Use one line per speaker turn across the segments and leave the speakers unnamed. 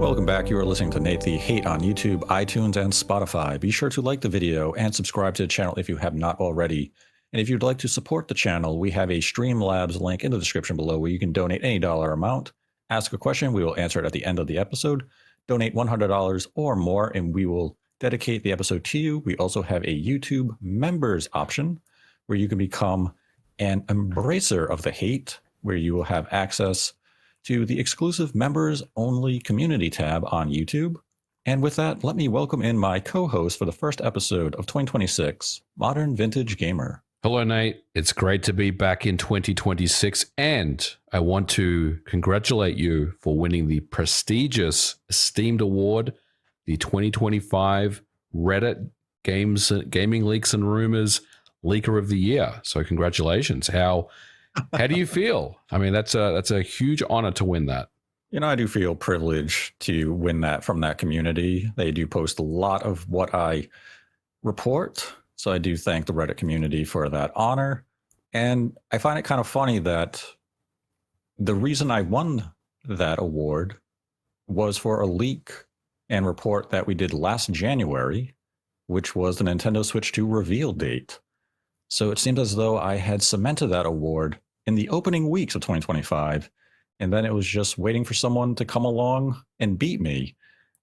Welcome back. You are listening to Nate the Hate on YouTube, iTunes, and Spotify. Be sure to like the video and subscribe to the channel if you have not already. And if you'd like to support the channel, we have a Streamlabs link in the description below where you can donate any dollar amount. Ask a question, we will answer it at the end of the episode. Donate $100 or more, and we will dedicate the episode to you. We also have a YouTube members option where you can become an embracer of the hate, where you will have access to the exclusive members only community tab on YouTube. And with that, let me welcome in my co-host for the first episode of 2026, Modern Vintage Gamer.
Hello, Nate. It's great to be back in 2026, and I want to congratulate you for winning the prestigious, esteemed award, the 2025 Reddit Gaming Leaks and Rumors Leaker of the Year. So congratulations. How do you feel? I mean, that's a huge honor to win that.
You know, I do feel privileged to win that from that community. They do post a lot of what I report. So I do thank the Reddit community for that honor. And I find it kind of funny that the reason I won that award was for a leak and report that we did last January, which was the Nintendo Switch 2 reveal date. So it seemed as though I had cemented that award in the opening weeks of 2025. And then it was just waiting for someone to come along and beat me.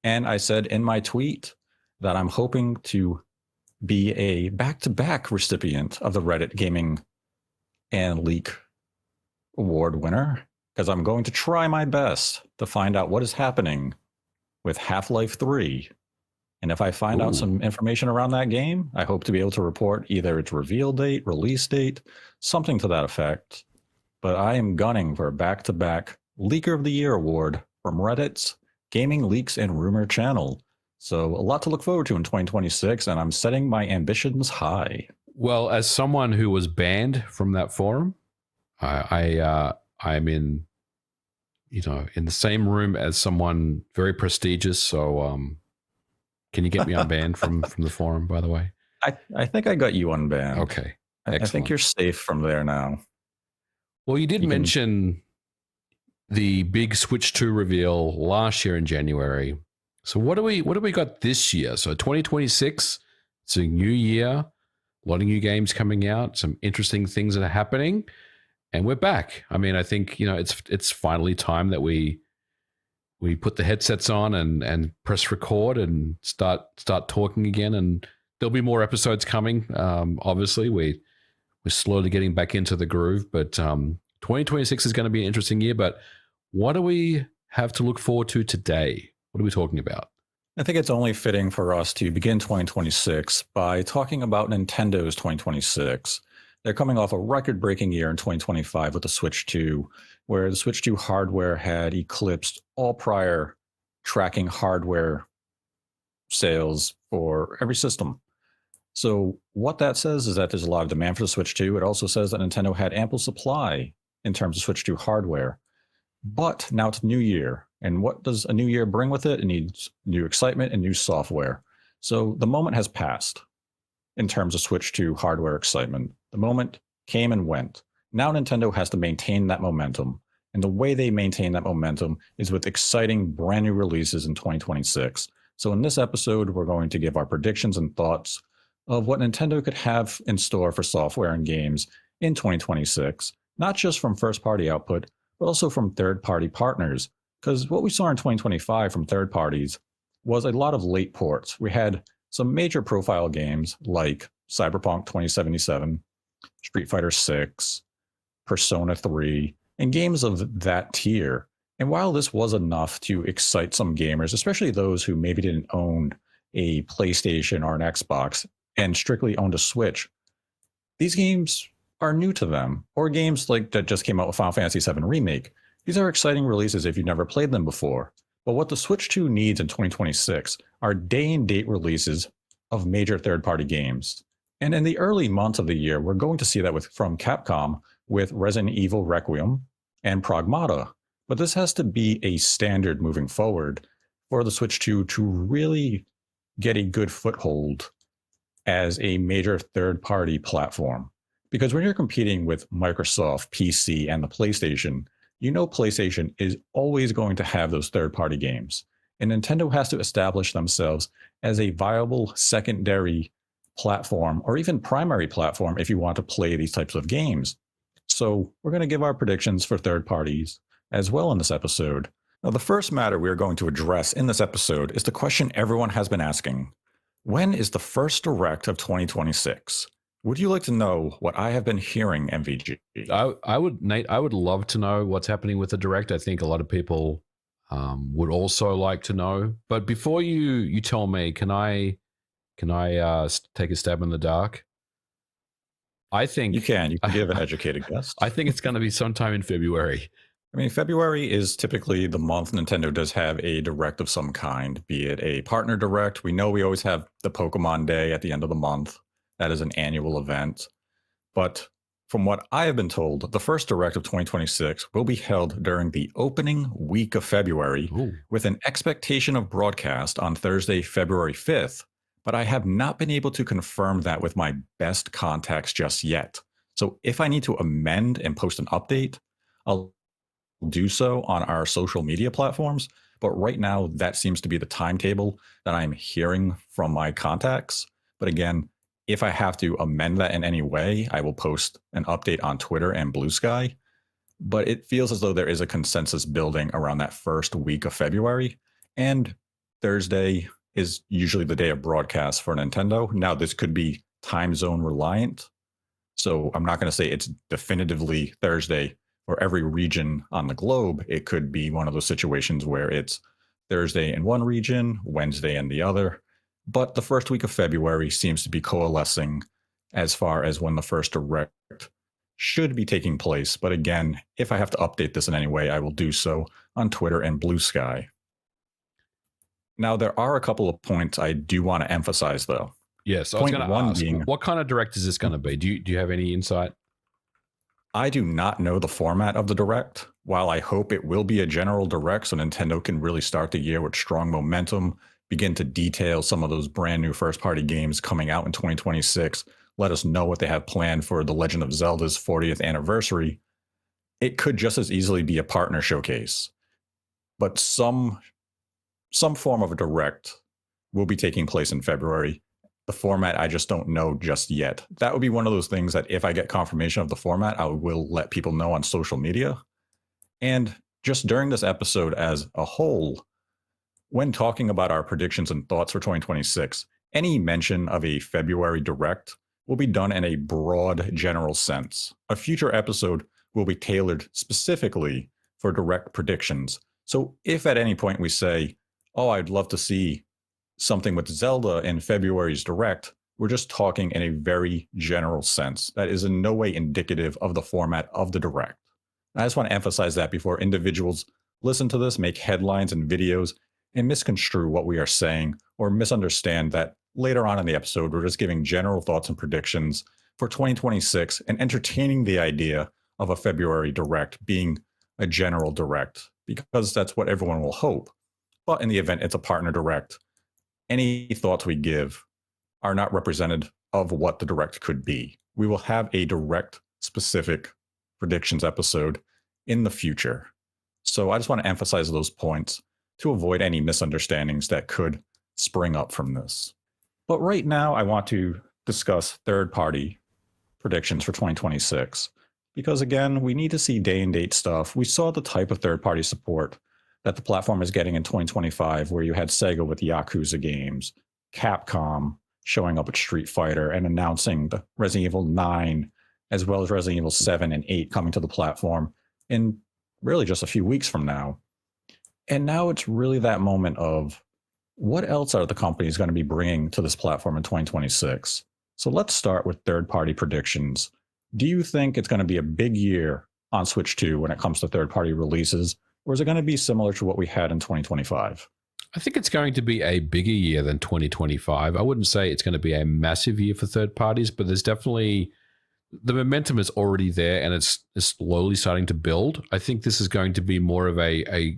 And I said in my tweet that I'm hoping to be a back-to-back recipient of the Reddit Gaming and Leak Award winner, because I'm going to try my best to find out what is happening with Half-Life 3. And if I find out some information around that game, I hope to be able to report either its reveal date, release date, something to that effect. But I am gunning for a back-to-back Leaker of the Year award from Reddit's Gaming Leaks and Rumor channel. So a lot to look forward to in 2026, and I'm setting my ambitions high.
Well, as someone who was banned from that forum, I'm in, in the same room as someone very prestigious. So, can you get me unbanned from the forum? By the way,
I think I got you unbanned.
Okay,
I think you're safe from there now.
Well, you did mention the big Switch 2 reveal last year in January. So what do we got this year? So 2026, it's a new year, a lot of new games coming out, some interesting things that are happening, and we're back. I mean, I think it's finally time that we put the headsets on and press record and start talking again. And there'll be more episodes coming. Obviously, we're slowly getting back into the groove, but 2026 is going to be an interesting year. But what do we have to look forward to today? What are we talking about?
I think it's only fitting for us to begin 2026 by talking about Nintendo's 2026. They're coming off a record-breaking year in 2025 with the Switch 2, where the Switch 2 hardware had eclipsed all prior tracking hardware sales for every system. So what that says is that there's a lot of demand for the Switch 2. It also says that Nintendo had ample supply in terms of Switch 2 hardware. But now it's a new year. And what does a new year bring with it? It needs new excitement and new software. So the moment has passed in terms of Switch 2 hardware excitement. The moment came and went. Now Nintendo has to maintain that momentum. And the way they maintain that momentum is with exciting brand new releases in 2026. So in this episode, we're going to give our predictions and thoughts of what Nintendo could have in store for software and games in 2026, not just from first-party output, but also from third-party partners. Because what we saw in 2025 from third parties was a lot of late ports. We had some major profile games like Cyberpunk 2077, Street Fighter 6, Persona 3, and games of that tier. And while this was enough to excite some gamers, especially those who maybe didn't own a PlayStation or an Xbox and strictly owned a Switch, these games are new to them. Or games like that just came out with Final Fantasy VII Remake. These are exciting releases if you've never played them before. But what the Switch 2 needs in 2026 are day-and-date releases of major third-party games. And in the early months of the year, we're going to see that from Capcom with Resident Evil Requiem and Pragmata. But this has to be a standard moving forward for the Switch 2 to really get a good foothold as a major third-party platform. Because when you're competing with Microsoft, PC, and the PlayStation, you know PlayStation is always going to have those third-party games. and Nintendo has to establish themselves as a viable secondary platform or even primary platform if you want to play these types of games. So we're going to give our predictions for third parties as well in this episode. Now, the first matter we are going to address in this episode is the question everyone has been asking. When is the first direct of 2026? Would you like to know what I have been hearing, MVG?
I would, Nate. I would love to know what's happening with the direct. I think a lot of people would also like to know. But before you tell me, can I take a stab in the dark? I think
you can give an educated guess.
I think it's going to be sometime in February.
I mean, February is typically the month Nintendo does have a direct of some kind, be it a partner direct. We know we always have the Pokemon Day at the end of the month. That is an annual event. But from what I have been told, the first direct of 2026 will be held during the opening week of February.
Ooh.
With an expectation of broadcast on Thursday, February 5th. But I have not been able to confirm that with my best contacts just yet. So if I need to amend and post an update, I'll do so on our social media platforms. But right now, that seems to be the timetable that I'm hearing from my contacts. But again, if I have to amend that in any way, I will post an update on Twitter and Blue Sky. But it feels as though there is a consensus building around that first week of February. And Thursday is usually the day of broadcast for Nintendo. Now, this could be time zone reliant. So I'm not going to say it's definitively Thursday for every region on the globe. It could be one of those situations where it's Thursday in one region, Wednesday in the other. But the first week of February seems to be coalescing as far as when the first direct should be taking place. But again, if I have to update this in any way, I will do so on Twitter and Blue Sky. Now, there are a couple of points I do want to emphasize, though.
Yes, I was going to ask, what kind of direct is this going to be? Do you have any insight?
I do not know the format of the direct. While I hope it will be a general direct so Nintendo can really start the year with strong momentum, begin to detail some of those brand new first-party games coming out in 2026, let us know what they have planned for The Legend of Zelda's 40th anniversary, it could just as easily be a partner showcase. But some form of a direct will be taking place in February. The format, I just don't know just yet. That would be one of those things that if I get confirmation of the format, I will let people know on social media. And just during this episode as a whole, when talking about our predictions and thoughts for 2026, any mention of a February direct will be done in a broad general sense. A future episode will be tailored specifically for direct predictions. So if at any point we say, oh, I'd love to see something with Zelda in February's direct, we're just talking in a very general sense. That is in no way indicative of the format of the direct. I just want to emphasize that before individuals listen to this, make headlines and videos, and misconstrue what we are saying or misunderstand that later on in the episode, we're just giving general thoughts and predictions for 2026 and entertaining the idea of a February direct being a general direct, because that's what everyone will hope. But in the event it's a partner direct, any thoughts we give are not representative of what the direct could be. We will have a direct specific predictions episode in the future. So I just want to emphasize those points to avoid any misunderstandings that could spring up from this. But right now, I want to discuss third-party predictions for 2026. Because again, we need to see day and date stuff. We saw the type of third-party support that the platform is getting in 2025, where you had Sega with Yakuza games, Capcom showing up at Street Fighter and announcing the Resident Evil 9, as well as Resident Evil 7 and 8 coming to the platform in really just a few weeks from now. And now it's really that moment of what else are the companies going to be bringing to this platform in 2026? So let's start with third-party predictions. Do you think it's going to be a big year on Switch 2 when it comes to third-party releases? Or is it going to be similar to what we had in 2025?
I think it's going to be a bigger year than 2025. I wouldn't say it's going to be a massive year for third parties, but there's definitely the momentum is already there and it's slowly starting to build. I think this is going to be more of a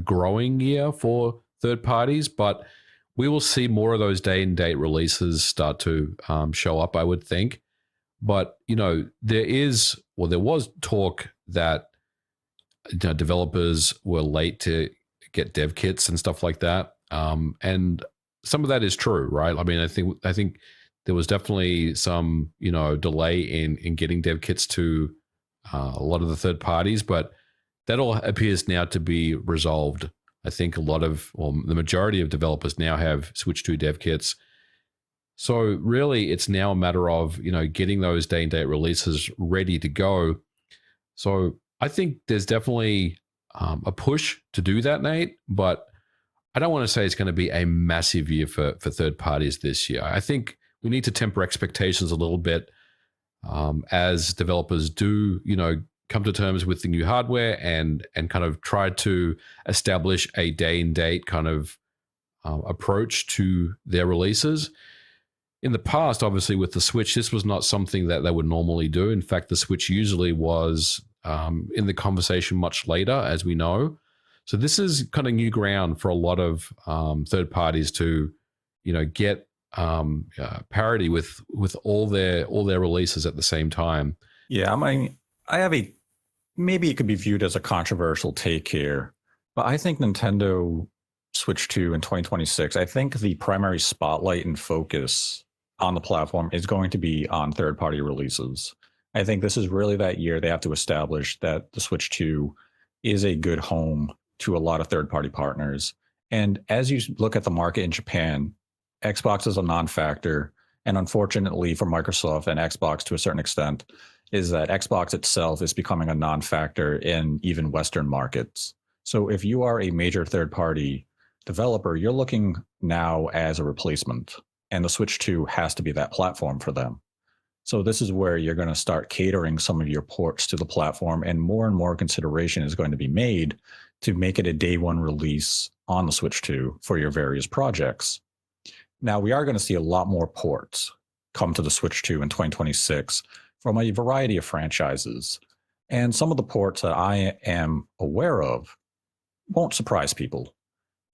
growing year for third parties, but we will see more of those day and date releases start to show up, I would think. But, there was talk that developers were late to get dev kits and stuff like that. And some of that is true, right? I mean, I think there was definitely some, delay in getting dev kits to a lot of the third parties, but that all appears now to be resolved. I think the majority of developers now have Switch 2 dev kits. So really, it's now a matter of, getting those day and date releases ready to go. So I think there's definitely a push to do that, Nate, but I don't want to say it's going to be a massive year for third parties this year. I think we need to temper expectations a little bit as developers do, come to terms with the new hardware and kind of try to establish a day and date kind of approach to their releases. In the past, obviously, with the Switch, this was not something that they would normally do. In fact, the Switch usually was in the conversation much later, as we know. So this is kind of new ground for a lot of third parties to, get parity with all their releases at the same time.
Yeah, I mean, maybe it could be viewed as a controversial take here, but I think Nintendo Switch 2 in 2026, I think the primary spotlight and focus on the platform is going to be on third-party releases. I think this is really that year they have to establish that the Switch 2 is a good home to a lot of third-party partners. And as you look at the market in Japan, Xbox is a non-factor. And unfortunately for Microsoft and Xbox to a certain extent, is that Xbox itself is becoming a non-factor in even Western markets. So if you are a major third-party developer, you're looking now as a replacement. And the Switch 2 has to be that platform for them. So this is where you're going to start catering some of your ports to the platform, and more consideration is going to be made to make it a day one release on the Switch 2 for your various projects. Now, we are going to see a lot more ports come to the Switch 2 in 2026 from a variety of franchises. And some of the ports that I am aware of won't surprise people.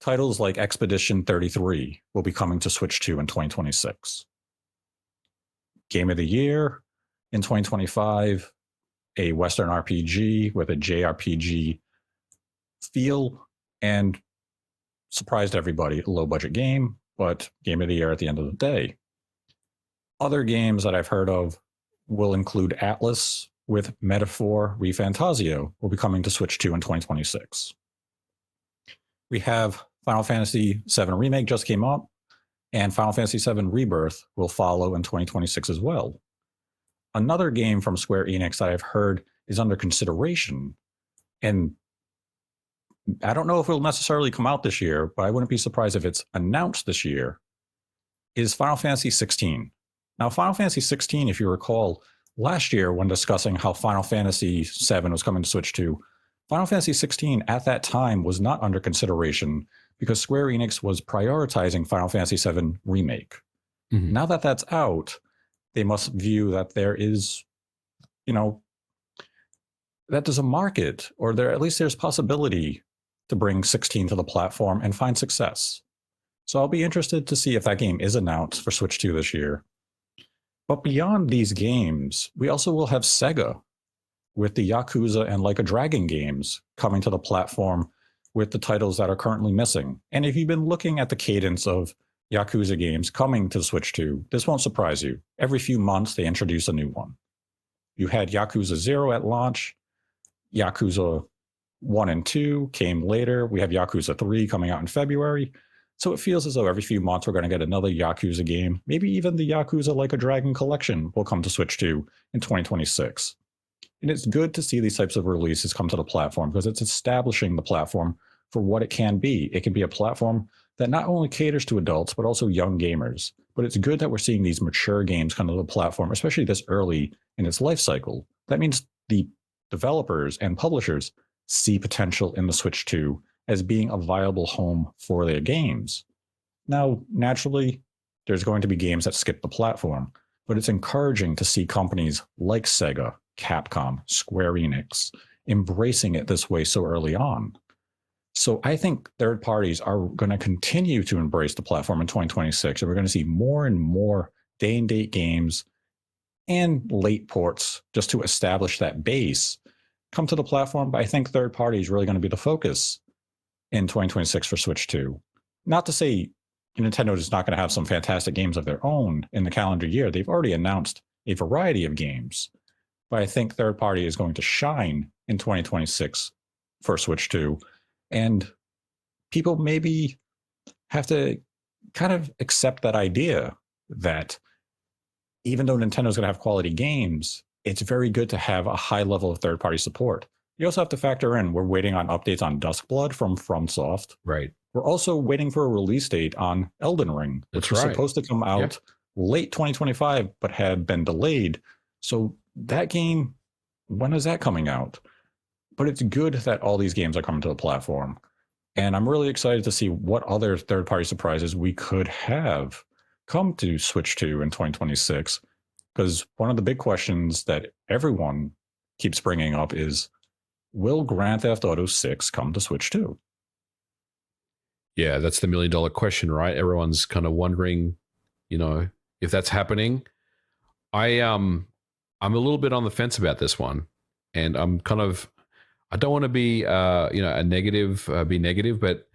Titles like Expedition 33 will be coming to Switch 2 in 2026. Game of the Year in 2025, a Western RPG with a JRPG feel, and surprised everybody, a low-budget game, but Game of the Year at the end of the day. Other games that I've heard of will include Atlus with Metaphor ReFantazio will be coming to Switch 2 in 2026. We have Final Fantasy VII Remake just came up, and Final Fantasy VII Rebirth will follow in 2026 as well. Another game from Square Enix that I've heard is under consideration, and I don't know if it'll necessarily come out this year, but I wouldn't be surprised if it's announced this year, is Final Fantasy 16. Now, Final Fantasy 16, if you recall, last year when discussing how Final Fantasy VII was coming to Switch 2, Final Fantasy 16 at that time was not under consideration because Square Enix was prioritizing Final Fantasy VII Remake. Mm-hmm. Now that that's out, they must view that there is, that there's a market, or at least there's possibility to bring 16 to the platform and find success. So I'll be interested to see if that game is announced for Switch 2 this year. But beyond these games, we also will have Sega with the Yakuza and Like a Dragon games coming to the platform with the titles that are currently missing. And if you've been looking at the cadence of Yakuza games coming to Switch 2, this won't surprise you. Every few months, they introduce a new one. You had Yakuza 0 at launch. Yakuza 1 and 2 came later. We have Yakuza 3 coming out in February. So it feels as though every few months we're going to get another Yakuza game. Maybe even the Yakuza Like a Dragon collection will come to Switch 2 in 2026. And it's good to see these types of releases come to the platform because it's establishing the platform for what it can be. It can be a platform that not only caters to adults, but also young gamers. But it's good that we're seeing these mature games come to the platform, especially this early in its life cycle. That means the developers and publishers see potential in the Switch 2 as being a viable home for their games. Now, naturally, there's going to be games that skip the platform, but it's encouraging to see companies like Sega, Capcom, Square Enix embracing it this way so early on. So I think third parties are going to continue to embrace the platform in 2026, and we're going to see more and more day and date games and late ports just to establish that base come to the platform. But I think third party is really going to be the focus. in 2026 for Switch 2. Not to say Nintendo is not going to have some fantastic games of their own in the calendar year. They've already announced a variety of games, but I think third party is going to shine in 2026 for Switch 2. And people maybe have to kind of accept that idea that even though Nintendo's going to have quality games, it's very good to have a high level of third party support. You also have to factor in we're waiting on updates on Duskblood from FromSoft.
Right.
We're also waiting for a release date on Elden Ring, which was supposed to come out late 2025, but had been delayed. So that game, when is that coming out? But it's good that all these games are coming to the platform. And I'm really excited to see what other third-party surprises we could have come to Switch 2 in 2026. Because one of the big questions that everyone keeps bringing up is, will Grand Theft Auto 6 come to Switch 2?
Yeah, that's the $1 million question, right? Everyone's kind of wondering, if that's happening. I'm a little bit on the fence about this one, and I don't want to be be negative, but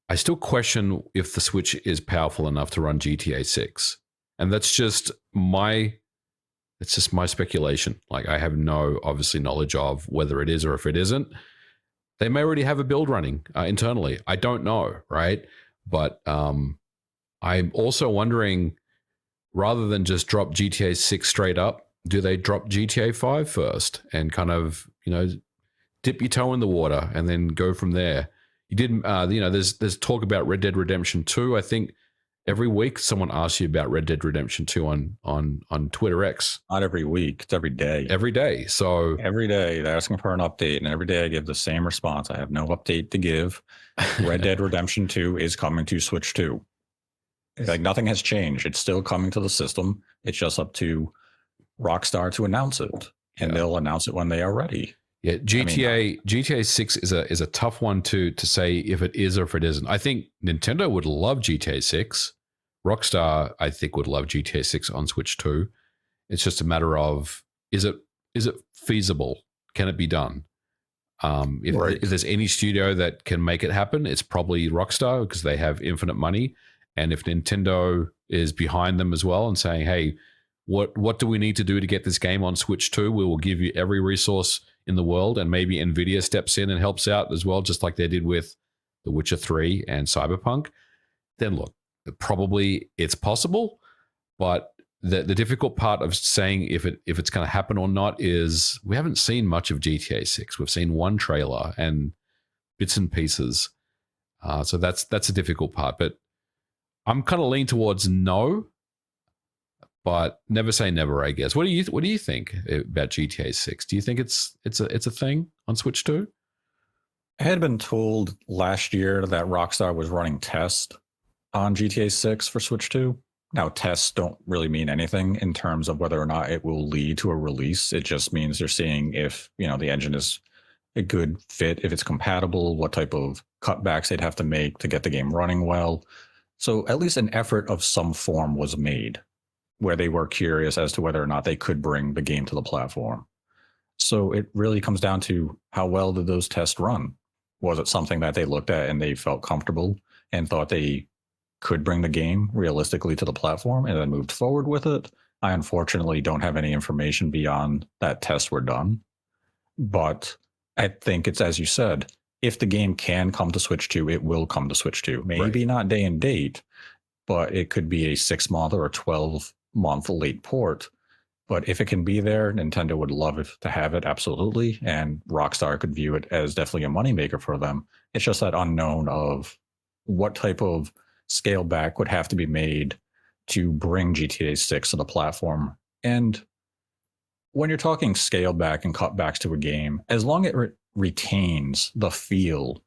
I still question if the Switch is powerful enough to run GTA 6, and that's just my speculation. Like, I have no obviously knowledge of whether it is or if it isn't. They may already have a build running internally. I don't know, right? But I'm also wondering, rather than just drop GTA 6 straight up, do they drop GTA 5 first and kind of, dip your toe in the water and then go from there? You didn't, there's talk about Red Dead Redemption 2. I think every week someone asks you about Red Dead Redemption 2 on Twitter X.
Not every week, it's every day.
Every day. So
every day they're asking for an update, and every day I give the same response. I have no update to give. Red Dead Redemption 2 is coming to Switch 2. Like, nothing has changed. It's still coming to the system. It's just up to Rockstar to announce it, and they'll announce it when they are ready.
Yeah, GTA 6 is a tough one to say if it is or if it isn't. I think Nintendo would love GTA 6. Rockstar, I think, would love GTA 6 on Switch 2. It's just a matter of, is it feasible? Can it be done? If there's any studio that can make it happen, it's probably Rockstar, because they have infinite money. And if Nintendo is behind them as well and saying, hey, what do we need to do to get this game on Switch 2? We will give you every resource in the world, and maybe Nvidia steps in and helps out as well, just like they did with The Witcher 3 and Cyberpunk. Then look, probably it's possible, but the difficult part of saying if it's going to happen or not is we haven't seen much of GTA 6. We've seen one trailer and bits and pieces, so that's a difficult part. But I'm kind of leaning towards no, but never say never, I guess. What do you think about GTA 6? Do you think it's a thing on Switch 2?
I had been told last year that Rockstar was running tests on GTA 6 for Switch 2. Now, tests don't really mean anything in terms of whether or not it will lead to a release. It just means they're seeing if, the engine is a good fit, if it's compatible, what type of cutbacks they'd have to make to get the game running well. So at least an effort of some form was made, where they were curious as to whether or not they could bring the game to the platform. So it really comes down to, how well did those tests run? Was it something that they looked at and they felt comfortable and thought they could bring the game realistically to the platform and then moved forward with it? I unfortunately don't have any information beyond that tests were done. But I think it's, as you said, if the game can come to Switch 2, it will come to Switch 2. Maybe not day and date, but it could be a 6-month or a 12-month late port. But if it can be there, Nintendo would love it to have it, absolutely. And Rockstar could view it as definitely a moneymaker for them. It's just that unknown of what type of scale back would have to be made to bring GTA 6 to the platform. And when you're talking scale back and cutbacks to a game, as long as it retains the feel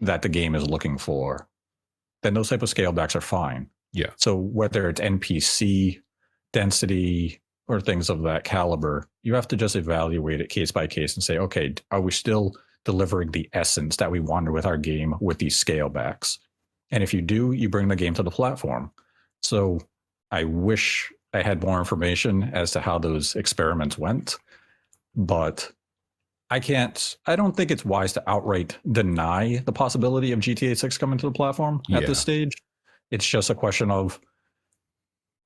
that the game is looking for, then those type of scale backs are fine.
Yeah.
So whether it's NPC density or things of that caliber, you have to just evaluate it case by case and say, okay, are we still delivering the essence that we wanted with our game with these scale backs? And if you do, you bring the game to the platform. So I wish I had more information as to how those experiments went, but I don't think it's wise to outright deny the possibility of GTA 6 coming to the platform at this stage. It's just a question of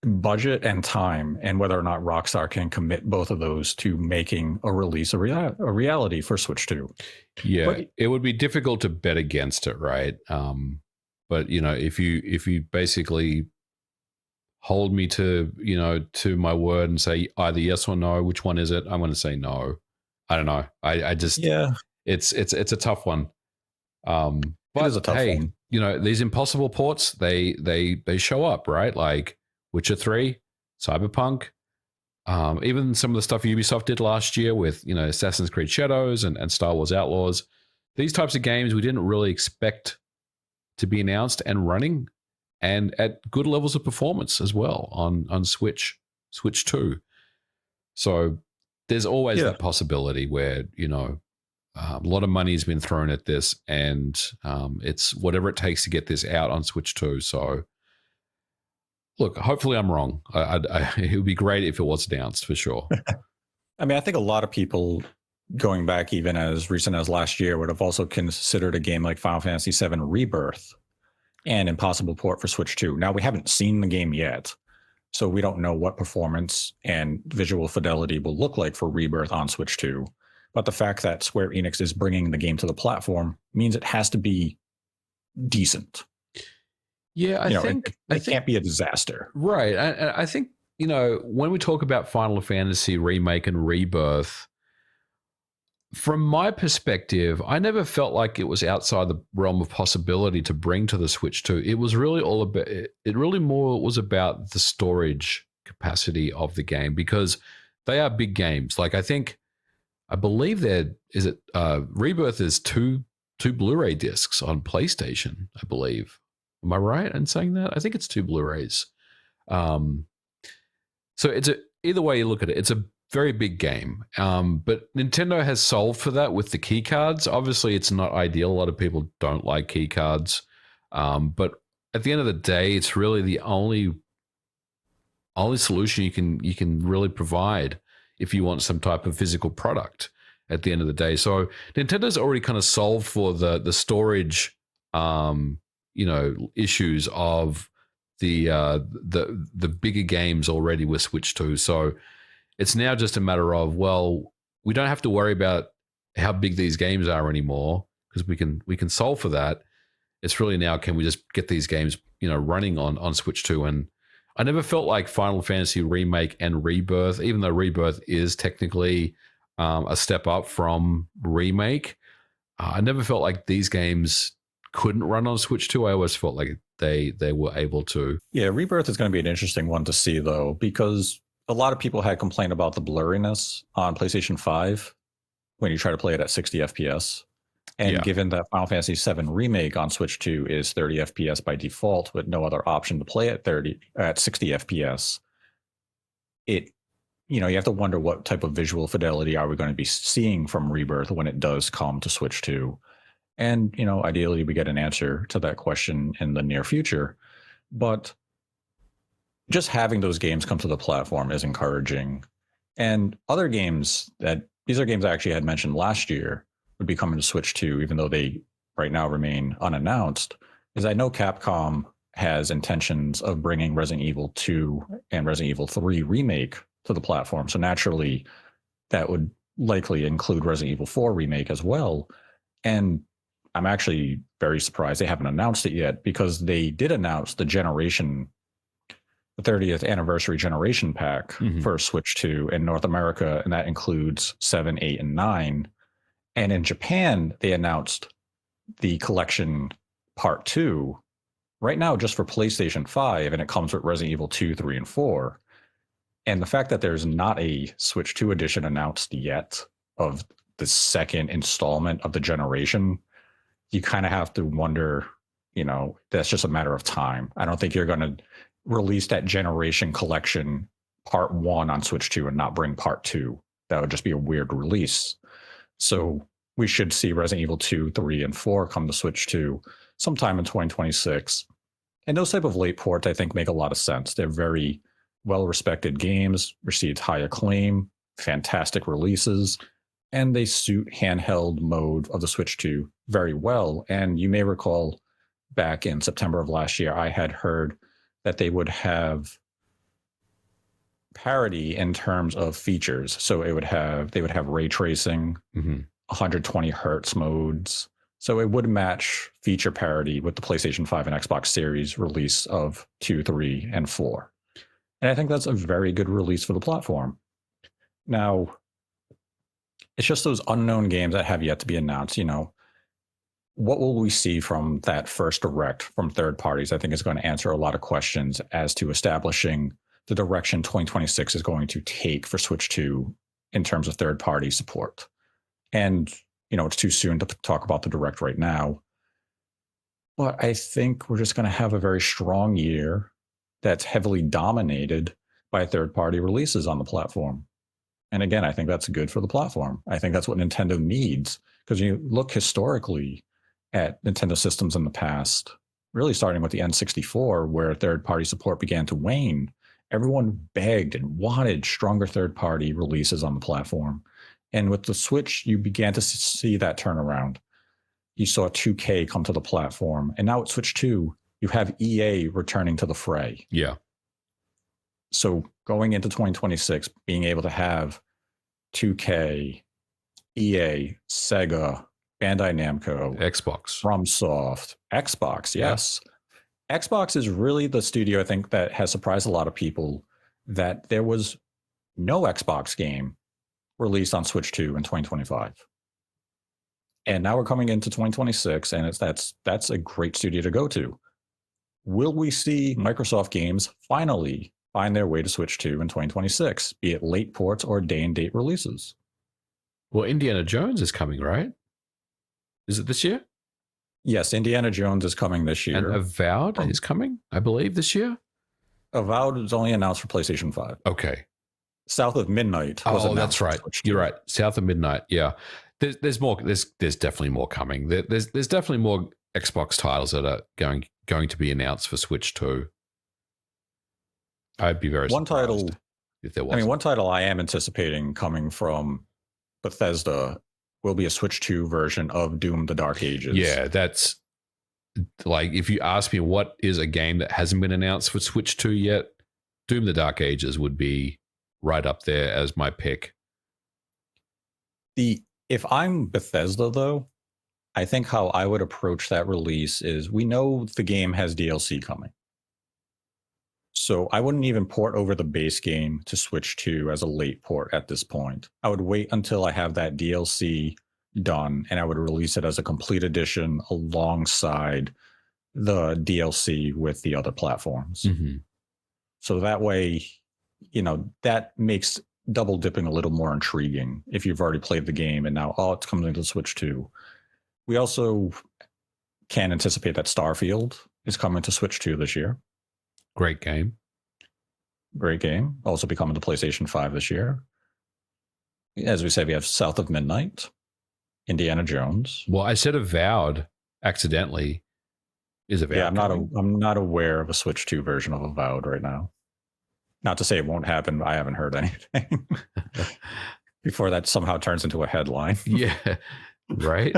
budget and time, and whether or not Rockstar can commit both of those to making a release a reality for Switch 2.
Yeah, but it would be difficult to bet against it, right? But if you basically hold me to to my word and say either yes or no, which one is it? I'm going to say no. I don't know. I just it's a tough one. But
it is a tough one.
These impossible ports, they show up, right? Like Witcher 3, Cyberpunk, even some of the stuff Ubisoft did last year with Assassin's Creed Shadows and Star Wars Outlaws. These types of games we didn't really expect to be announced and running, and at good levels of performance as well on Switch 2. So there's always that possibility where a lot of money has been thrown at this, and it's whatever it takes to get this out on Switch 2. So look, hopefully I'm wrong. It would be great if it was announced, for sure.
I mean, I think a lot of people going back even as recent as last year would have also considered a game like Final Fantasy VII Rebirth an impossible port for Switch 2. Now, we haven't seen the game yet, so we don't know what performance and visual fidelity will look like for Rebirth on Switch 2. But the fact that Square Enix is bringing the game to the platform means it has to be decent.
Yeah, I think
it can't be a disaster.
Right. I think, when we talk about Final Fantasy Remake and Rebirth, from my perspective, I never felt like it was outside the realm of possibility to bring to the Switch 2. It was really all about, it really more was about the storage capacity of the game, because they are big games. Like I believe Rebirth is two Blu-ray discs on PlayStation, I believe. Am I right in saying that? I think it's 2 Blu-rays. So either way you look at it, it's a very big game. But Nintendo has solved for that with the key cards. Obviously, it's not ideal. A lot of people don't like key cards. But at the end of the day, it's really the only solution you can really provide if you want some type of physical product at the end of the day. So Nintendo's already kind of solved for the storage issues of the bigger games already with Switch 2. So it's now just a matter of, well, we don't have to worry about how big these games are anymore, because we can solve for that. It's really now, can we just get these games running on Switch 2? And I never felt like Final Fantasy Remake and Rebirth, even though Rebirth is technically a step up from Remake, I never felt like these games couldn't run on Switch 2. I always felt like they were able to. Yeah,
Rebirth is going to be an interesting one to see, though, because a lot of people had complained about the blurriness on PlayStation 5 when you try to play it at 60 FPS. And given that Final Fantasy VII Remake on Switch 2 is 30 FPS by default, with no other option to play at 60 FPS, you have to wonder what type of visual fidelity are we going to be seeing from Rebirth when it does come to Switch 2. And, ideally we get an answer to that question in the near future. But just having those games come to the platform is encouraging. And other games these are games I actually had mentioned last year would be coming to Switch 2, even though they right now remain unannounced, is I know Capcom has intentions of bringing Resident Evil 2 and Resident Evil 3 Remake to the platform. So naturally, that would likely include Resident Evil 4 Remake as well. And I'm actually very surprised they haven't announced it yet, because they did announce the 30th anniversary generation pack for Switch 2 in North America, and that includes 7, 8, and 9. And in Japan, they announced the collection Part 2 right now just for PlayStation 5, and it comes with Resident Evil 2, 3, and 4. And the fact that there's not a Switch 2 edition announced yet of the second installment of the generation, you kind of have to wonder, that's just a matter of time. I don't think you're going to release that generation collection Part 1 on Switch 2 and not bring Part 2. That would just be a weird release. So we should see Resident Evil 2, 3, and 4 come to Switch 2 sometime in 2026. And those type of late ports, I think, make a lot of sense. They're very well-respected games, received high acclaim, fantastic releases. and they suit handheld mode of the Switch 2 very well. And you may recall back in September of last year, I had heard that they would have parity in terms of features. So they would have ray tracing, 120 hertz modes. So it would match feature parity with the PlayStation 5 and Xbox Series release of 2, 3, and 4. And I think that's a very good release for the platform. Now, it's just those unknown games that have yet to be announced. What will we see from that first direct from third parties? I think is going to answer a lot of questions as to establishing the direction 2026 is going to take for Switch 2 in terms of third party support. And, it's too soon to talk about the direct right now. But I think we're just going to have a very strong year that's heavily dominated by third party releases on the platform. And again, I think that's good for the platform. I think that's what Nintendo needs, because you look historically at Nintendo systems in the past, really starting with the N64, where third-party support began to wane. Everyone begged and wanted stronger third-party releases on the platform. And with the Switch, you began to see that turnaround. You saw 2K come to the platform. And now with Switch 2, you have EA returning to the fray.
Yeah.
So going into 2026, being able to have 2K, EA, Sega, Bandai Namco,
Xbox,
FromSoft, Xbox, yes. Yeah. Xbox is really the studio, I think, that has surprised a lot of people that there was no Xbox game released on Switch 2 in 2025. And now we're coming into 2026, and that's a great studio to go to. Will we see Microsoft games finally find their way to Switch 2 in 2026, be it late ports or day-and-date releases?
Well, Indiana Jones is coming, right? Is it this year?
Yes, Indiana Jones is coming this year.
And Avowed is coming, I believe, this year?
Avowed is only announced for PlayStation 5.
Okay.
South of Midnight was announced.
That's right. You're right. South of Midnight, yeah. There's more. There's definitely more coming. There's definitely more Xbox titles that are going to be announced for Switch 2. I'd be very surprised if there was.
One title I am anticipating coming from Bethesda will be a Switch 2 version of Doom: The Dark Ages.
Yeah, that's like, if you ask me what is a game that hasn't been announced for Switch 2 yet, Doom: The Dark Ages would be right up there as my pick.
If I'm Bethesda, though, I think how I would approach that release is, we know the game has DLC coming. So I wouldn't even port over the base game to Switch 2 as a late port at this point. I would wait until I have that DLC done, and I would release it as a complete edition alongside the DLC with the other platforms.
Mm-hmm.
So that way, that makes double dipping a little more intriguing if you've already played the game and now, it's coming to Switch 2. We also can anticipate that Starfield is coming to Switch 2 this year.
Great game.
Also be coming to PlayStation 5 this year. As we said, we have South of Midnight, Indiana Jones.
Well, I said Avowed accidentally. Is Avowed?
Yeah, I'm not aware of a Switch 2 version of Avowed right now. Not to say it won't happen, but I haven't heard anything before that somehow turns into a headline.
Yeah, right.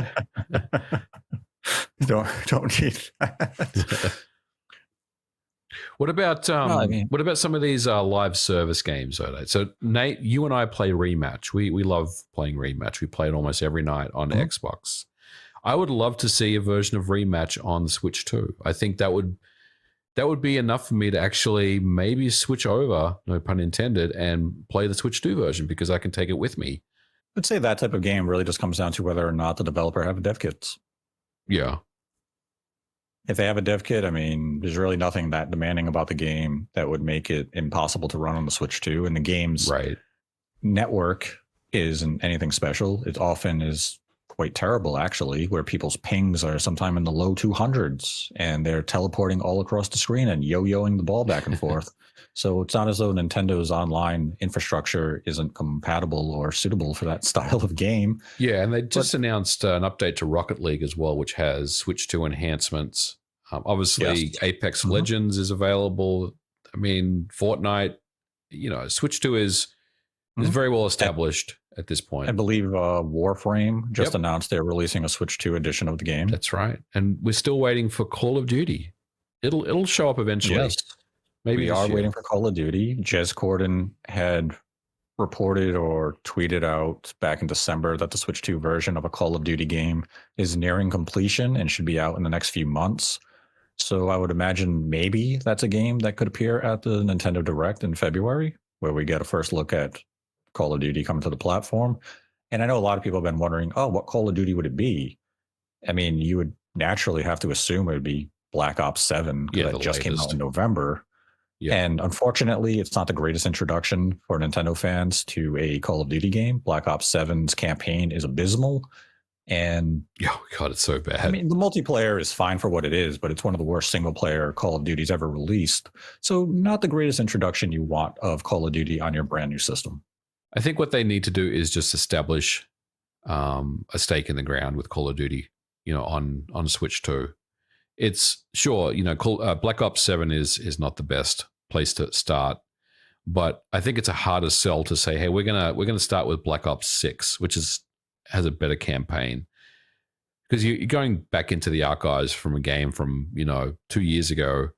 Don't need that.
What about what about some of these live service games? So Nate, you and I play Rematch. We love playing Rematch. We play it almost every night on Xbox. I would love to see a version of Rematch on the Switch 2. I think that would be enough for me to actually maybe switch over, no pun intended, and play the Switch 2 version, because I can take it with me.
I'd say that type of game really just comes down to whether or not the developer have a dev kits.
Yeah.
If they have a dev kit, there's really nothing that demanding about the game that would make it impossible to run on the Switch 2. And the game's network isn't anything special. It often is quite terrible, actually, where people's pings are sometime in the low 200s and they're teleporting all across the screen and yo-yoing the ball back and forth. So it's not as though Nintendo's online infrastructure isn't compatible or suitable for that style of game.
Yeah, and they just announced an update to Rocket League as well, which has Switch 2 enhancements. Obviously, Apex Legends is available. Fortnite, Switch 2 is very well established. at this point.
I believe Warframe just announced they're releasing a Switch 2 edition of the game.
That's right. And we're still waiting for Call of Duty. It'll show up eventually.
Yes.
Maybe
we are waiting for Call of Duty. Jez Corden had reported or tweeted out back in December that the Switch 2 version of a Call of Duty game is nearing completion and should be out in the next few months. So I would imagine maybe that's a game that could appear at the Nintendo Direct in February, where we get a first look at Call of Duty coming to the platform. And I know a lot of people have been wondering, oh, what Call of Duty would it be? I mean, you would naturally have to assume it would be Black Ops 7 that just came out in November. Yeah. And unfortunately, it's not the greatest introduction for Nintendo fans to a Call of Duty game. Black Ops 7's campaign is abysmal. And
oh God, it's so bad.
I mean, the multiplayer is fine for what it is, but it's one of the worst single player Call of Duties ever released. So not the greatest introduction you want of Call of Duty on your brand new system.
I think what they need to do is just establish a stake in the ground with Call of Duty, on Switch 2. It's sure, Black Ops 7 is not the best place to start, but I think it's a harder sell to say, hey, we're gonna start with Black Ops 6, which has a better campaign, because you're going back into the archives from a game from 2 years ago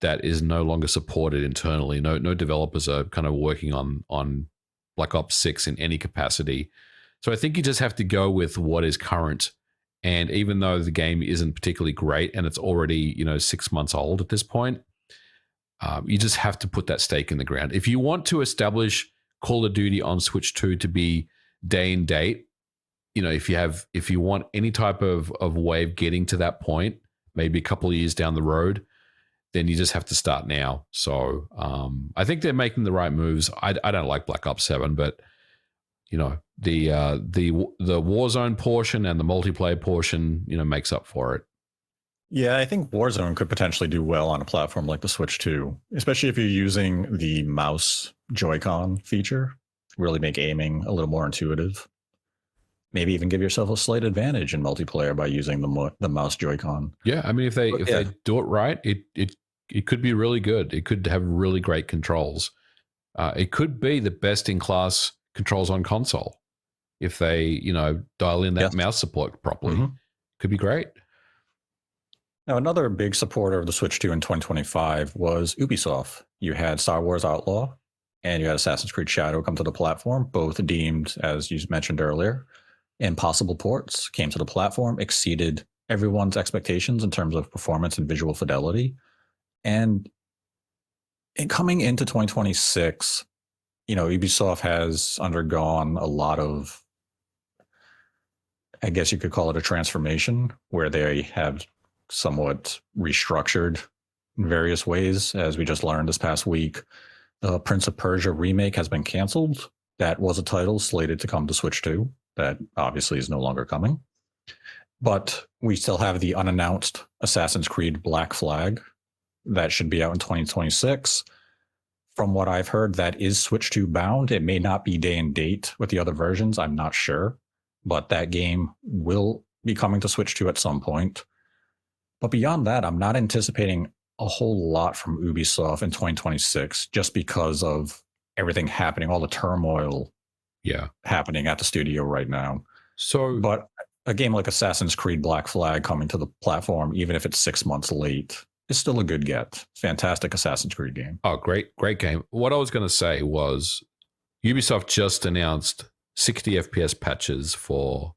that is no longer supported internally. No developers are kind of working on Black Ops 6 in any capacity. So I think you just have to go with what is current. And even though the game isn't particularly great and it's already 6 months old at this point, you just have to put that stake in the ground. If you want to establish Call of Duty on Switch 2 to be day and date, if you want any type of way of getting to that point, maybe a couple of years down the road, then you just have to start now. So I think they're making the right moves. I don't like Black Ops 7, but the Warzone portion and the multiplayer portion makes up for it.
Yeah, I think Warzone could potentially do well on a platform like the Switch 2, especially if you're using the mouse Joy-Con feature. Really make aiming a little more intuitive. Maybe even give yourself a slight advantage in multiplayer by using the mouse Joy-Con.
Yeah, I mean, if they do it right, it could be really good. It could have really great controls. It could be the best in class controls on console if they dial in that mouse support properly. Mm-hmm. Could be great.
Now, another big supporter of the Switch 2 in 2025 was Ubisoft. You had Star Wars Outlaw and you had Assassin's Creed Shadow come to the platform, both deemed, as you mentioned earlier, impossible ports, came to the platform, exceeded everyone's expectations in terms of performance and visual fidelity. And coming into 2026, Ubisoft has undergone a lot of, I guess you could call it a transformation, where they have somewhat restructured in various ways. As we just learned this past week, the Prince of Persia remake has been canceled. That was a title slated to come to Switch 2. That obviously is no longer coming. But we still have the unannounced Assassin's Creed Black Flag that should be out in 2026. From what I've heard, that is Switch 2 bound. It may not be day and date with the other versions. I'm not sure. But that game will be coming to Switch 2 at some point. But beyond that, I'm not anticipating a whole lot from Ubisoft in 2026 just because of everything happening, all the turmoil happening at the studio right now. But a game like Assassin's Creed Black Flag coming to the platform, even if it's 6 months late, is still a good get. Fantastic Assassin's Creed game.
Oh, great game. What I was going to say was Ubisoft just announced 60 FPS patches for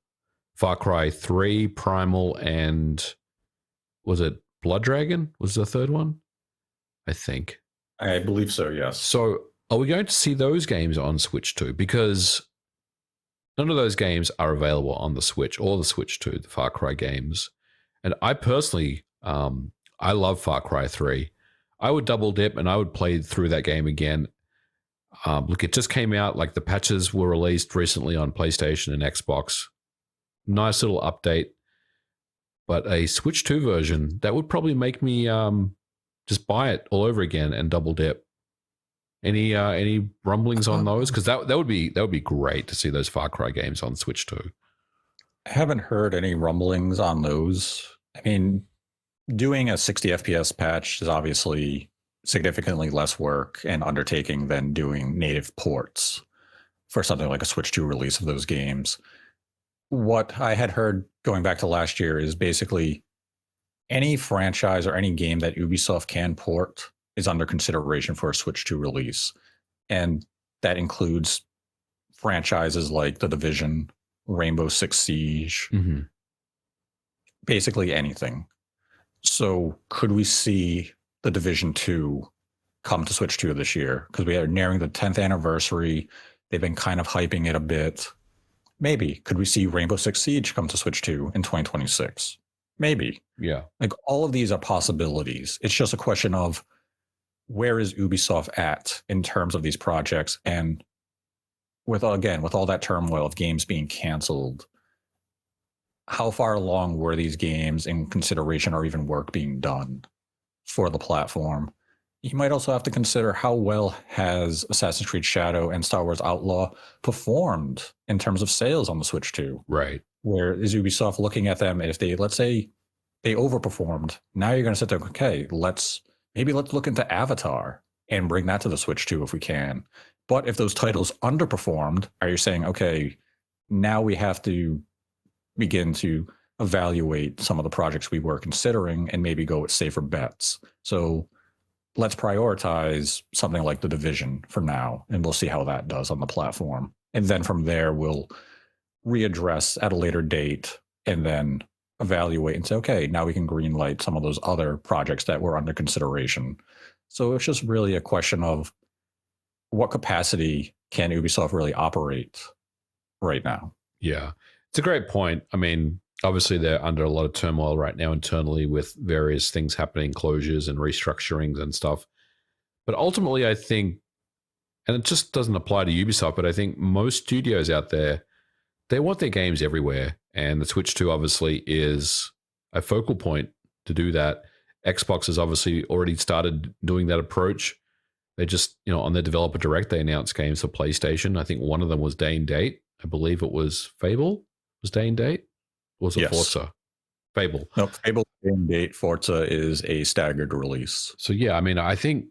Far Cry 3, Primal, and was it Blood Dragon? Was the third one? I think.
I believe so, yes.
So are we going to see those games on Switch 2? Because none of those games are available on the Switch or the Switch 2, the Far Cry games. And I personally, I love Far Cry 3. I would double dip and I would play through that game again. Look, it just came out, like the patches were released recently on PlayStation and Xbox. Nice little update. But a Switch 2 version, that would probably make me just buy it all over again and double dip. Any rumblings on those? Because that would be great to see those Far Cry games on Switch 2.
I haven't heard any rumblings on those. I mean, doing a 60 FPS patch is obviously significantly less work and undertaking than doing native ports. for something like a Switch 2 release of those games. What I had heard going back to last year is basically any franchise or any game that Ubisoft can port is under consideration for a Switch 2 release. And that includes franchises like The Division, Rainbow Six Siege, basically anything. So could we see The Division 2 come to Switch 2 this year? Because we are nearing the 10th anniversary. They've been kind of hyping it a bit. Maybe. Could we see Rainbow Six Siege come to Switch 2 in 2026? Maybe.
Yeah.
Like all of these are possibilities. It's just a question of where is Ubisoft at in terms of these projects? And with all that turmoil of games being canceled, how far along were these games in consideration or even work being done for the platform? You might also have to consider how well has Assassin's Creed Shadow and Star Wars Outlaw performed in terms of sales on the Switch 2.
Right.
Where is Ubisoft looking at them? If they, let's say they overperformed, now you're going to sit there, okay, let's look into Avatar and bring that to the Switch 2 if we can. But if those titles underperformed, are you saying, okay, now we have to begin to evaluate some of the projects we were considering and maybe go with safer bets? So let's prioritize something like The Division for now, and we'll see how that does on the platform. And then from there, we'll readdress at a later date and then evaluate and say, okay, now we can greenlight some of those other projects that were under consideration. So it's just really a question of what capacity can Ubisoft really operate right now?
Yeah, it's a great point. I mean, obviously they're under a lot of turmoil right now internally with various things happening, closures and restructurings and stuff. But ultimately, I think, and it just doesn't apply to Ubisoft, but I think most studios out there, they want their games everywhere. And the Switch 2 obviously is a focal point to do that. Xbox has obviously already started doing that approach. They just, on their developer direct, they announced games for PlayStation. I think one of them was day and date. I believe it was Fable was day and date. Or was it Forza? Fable.
No, Fable day and date. Forza is a staggered release.
So yeah, I mean, I think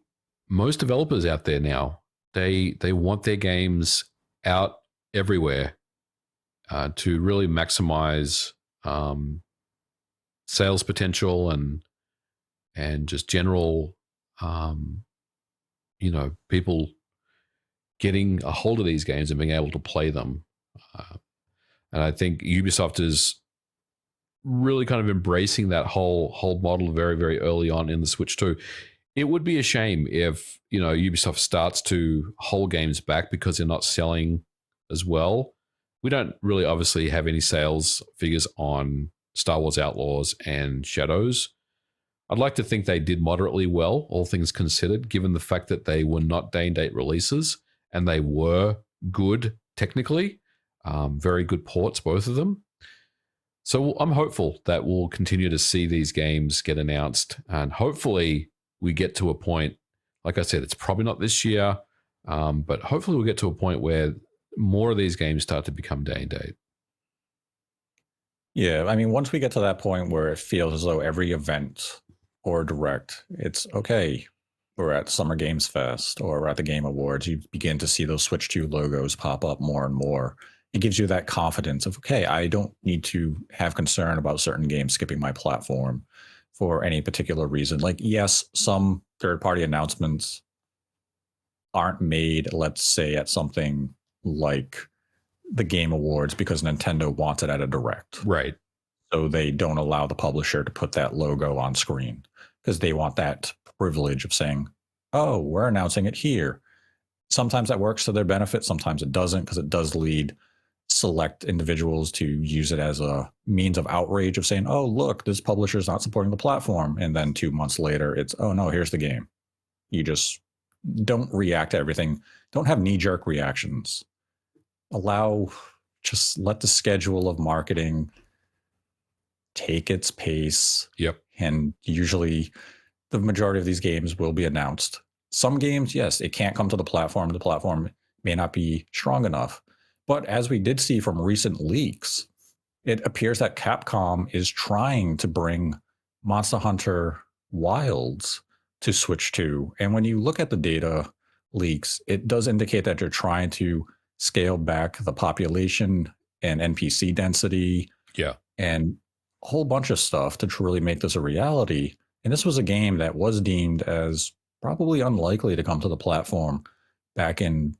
most developers out there now, they want their games out everywhere to really maximize sales potential and just general people getting a hold of these games and being able to play them. And I think Ubisoft is really kind of embracing that whole model very, very early on in the Switch 2. It would be a shame if, Ubisoft starts to hold games back because they're not selling as well. We don't really obviously have any sales figures on Star Wars Outlaws and Shadows. I'd like to think they did moderately well, all things considered, given the fact that they were not day and date releases and they were good technically, very good ports, both of them. So I'm hopeful that we'll continue to see these games get announced, and hopefully we get to a point, like I said, it's probably not this year, but hopefully we'll get to a point where more of these games start to become day and date.
Yeah, I mean, once we get to that point where it feels as though every event or direct, it's okay, we're at Summer Games Fest or we're at the Game Awards, you begin to see those Switch 2 logos pop up more and more. It gives you that confidence of, okay, I don't need to have concern about certain games skipping my platform for any particular reason. Like, yes, some third-party announcements aren't made, let's say, at something like the Game Awards because Nintendo wants it at a direct.
Right.
So they don't allow the publisher to put that logo on screen because they want that privilege of saying, oh, we're announcing it here. Sometimes that works to their benefit. Sometimes it doesn't, because it does lead select individuals to use it as a means of outrage of saying, oh, look, this publisher is not supporting the platform. And then 2 months later, it's, oh, no, here's the game. You just don't react to everything. Don't have knee-jerk reactions. Just let the schedule of marketing take its pace.
Yep.
And usually the majority of these games will be announced. Some games, yes, it can't come to the platform. The platform may not be strong enough. But as we did see from recent leaks, it appears that Capcom is trying to bring Monster Hunter Wilds to Switch 2. And when you look at the data leaks, it does indicate that they're trying to scale back the population and NPC density.
Yeah.
And a whole bunch of stuff to truly make this a reality. And this was a game that was deemed as probably unlikely to come to the platform back in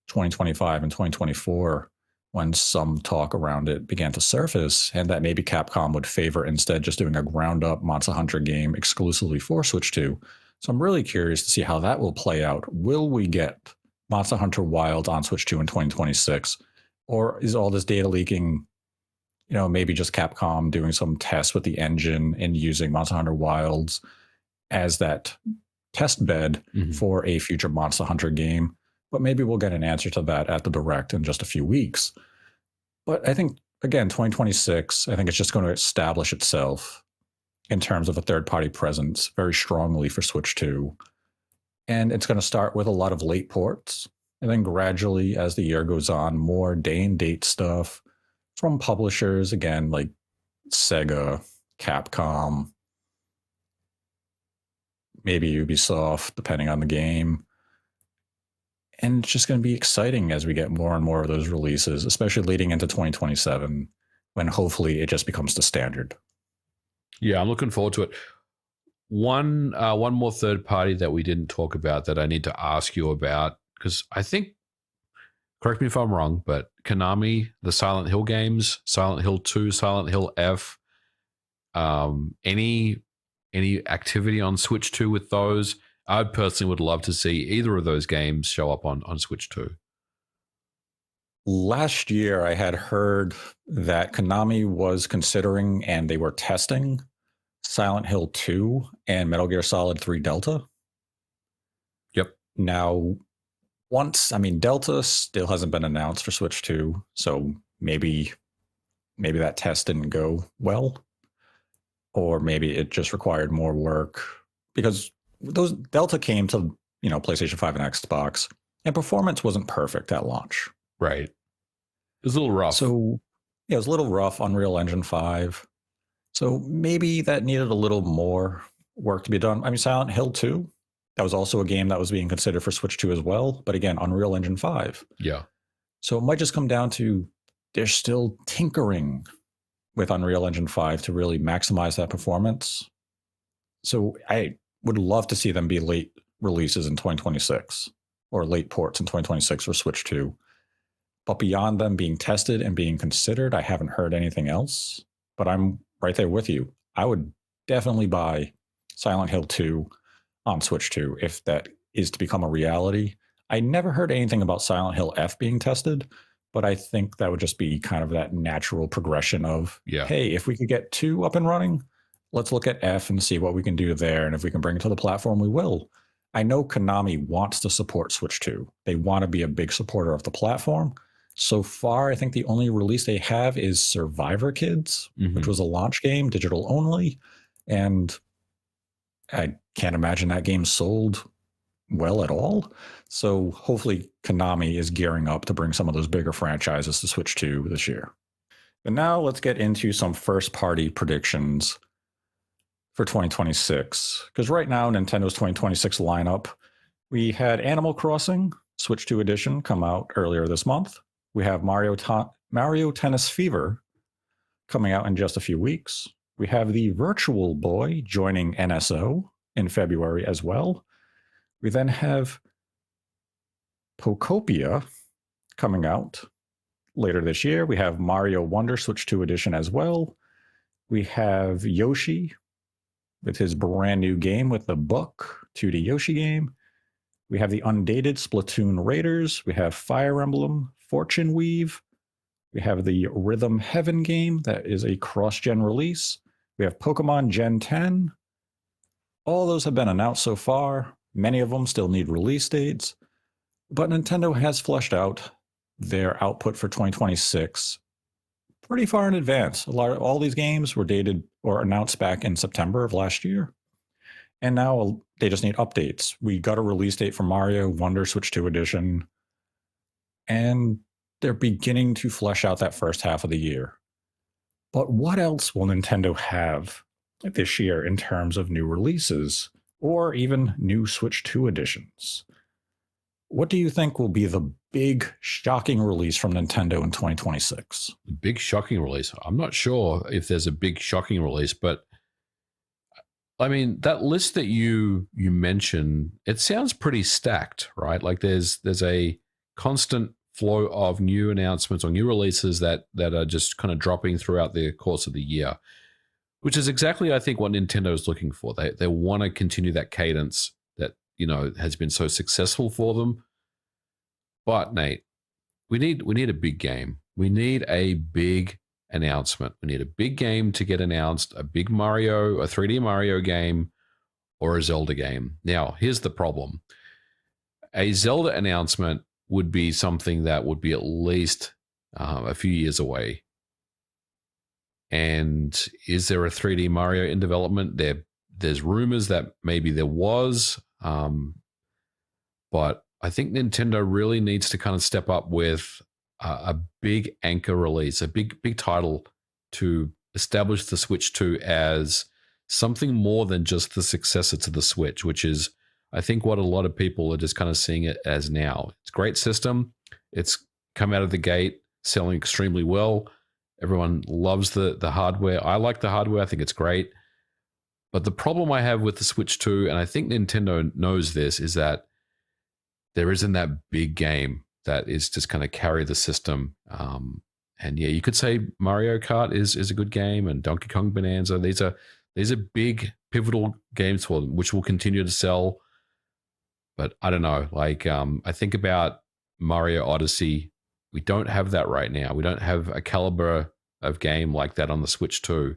2025 and 2024 when some talk around it began to surface, and that maybe Capcom would favor instead just doing a ground up Monster Hunter game exclusively for Switch 2. So I'm really curious to see how that will play out. Will we get Monster Hunter Wild on Switch 2 in 2026? Or is all this data leaking, maybe just Capcom doing some tests with the engine and using Monster Hunter Wilds as that test bed for a future Monster Hunter game? But maybe we'll get an answer to that at the Direct in just a few weeks. But I think, again, 2026, I think it's just going to establish itself in terms of a third-party presence very strongly for Switch 2. And it's going to start with a lot of late ports. And then gradually, as the year goes on, more day-and-date stuff from publishers, again, like Sega, Capcom, maybe Ubisoft, depending on the game. And it's just going to be exciting as we get more and more of those releases, especially leading into 2027, when hopefully it just becomes the standard.
Yeah, I'm looking forward to it. One more third party that we didn't talk about that I need to ask you about, because I think, correct me if I'm wrong, but Konami, the Silent Hill games, Silent Hill 2, Silent Hill F, any activity on Switch 2 with those? I personally would love to see either of those games show up on Switch 2.
Last year, I had heard that Konami was considering and they were testing Silent Hill 2 and Metal Gear Solid 3 Delta.
Yep.
Now, Delta still hasn't been announced for Switch 2, so maybe that test didn't go well, or maybe it just required more work, because those Delta came to, PlayStation 5 and Xbox, and performance wasn't perfect at launch.
Right. It was a little rough.
So, yeah, it was a little rough, Unreal Engine 5. So maybe that needed a little more work to be done. Silent Hill 2, that was also a game that was being considered for Switch 2 as well. But again, Unreal Engine 5.
Yeah.
So it might just come down to they're still tinkering with Unreal Engine 5 to really maximize that performance. So I would love to see them be late releases in 2026 or late ports in 2026 for Switch 2. But beyond them being tested and being considered, I haven't heard anything else. But I'm right there with you. I would definitely buy Silent Hill 2 on Switch 2 if that is to become a reality. I never heard anything about Silent Hill F being tested, but I think that would just be kind of that natural progression of, hey, if we could get 2 up and running, let's look at F and see what we can do there. And if we can bring it to the platform, we will. I know Konami wants to support Switch 2. They want to be a big supporter of the platform. So far, I think the only release they have is Survivor Kids, which was a launch game, digital only. And I can't imagine that game sold well at all. So hopefully Konami is gearing up to bring some of those bigger franchises to Switch 2 this year. But now let's get into some first-party predictions for 2026. Because right now, Nintendo's 2026 lineup, we had Animal Crossing Switch 2 Edition come out earlier this month. We have Mario Tennis Fever coming out in just a few weeks. We have the Virtual Boy joining NSO in February as well. We then have Pokopia coming out later this year. We have Mario Wonder Switch 2 Edition as well. We have Yoshi with his brand new game with the book, 2D Yoshi game. We have the undated Splatoon Raiders. We have Fire Emblem Fortune Weave. We have the Rhythm Heaven game that is a cross-gen release. We have Pokemon Gen 10. All those have been announced so far. Many of them still need release dates. But Nintendo has fleshed out their output for 2026 pretty far in advance. All these games were dated or announced back in September of last year. And now they just need updates. We got a release date for Mario Wonder Switch 2 Edition. And they're beginning to flesh out that first half of the year. But what else will Nintendo have this year in terms of new releases or even new Switch 2 editions? What do you think will be the big shocking release from Nintendo in 2026?
Big shocking release. I'm not sure if there's a big shocking release, but I mean, that list that you mentioned, it sounds pretty stacked, right? Like there's a constant flow of new announcements or new releases that are just kind of dropping throughout the course of the year, which is exactly, I think, what Nintendo is looking for. They want to continue that cadence that, has been so successful for them. But Nate, we need a big game. We need a big announcement. We need a big game to get announced, a big Mario, a 3D Mario game, or a Zelda game. Now, here's the problem. A Zelda announcement would be something that would be at least a few years away. And is there a 3D Mario in development? There's rumors that maybe there was, but I think Nintendo really needs to kind of step up with a big anchor release, a big title to establish the Switch 2 as something more than just the successor to the Switch, which is, I think, what a lot of people are just kind of seeing it as now. It's a great system. It's come out of the gate selling extremely well. Everyone loves the hardware. I like the hardware. I think it's great. But the problem I have with the Switch 2, and I think Nintendo knows this, is that there isn't that big game that is just kind of carry the system. And yeah, you could say Mario Kart is a good game, and Donkey Kong Bonanza. These are big pivotal games for them, which will continue to sell. But I don't know. Like I think about Mario Odyssey. We don't have that right now. We don't have a caliber of game like that on the Switch 2.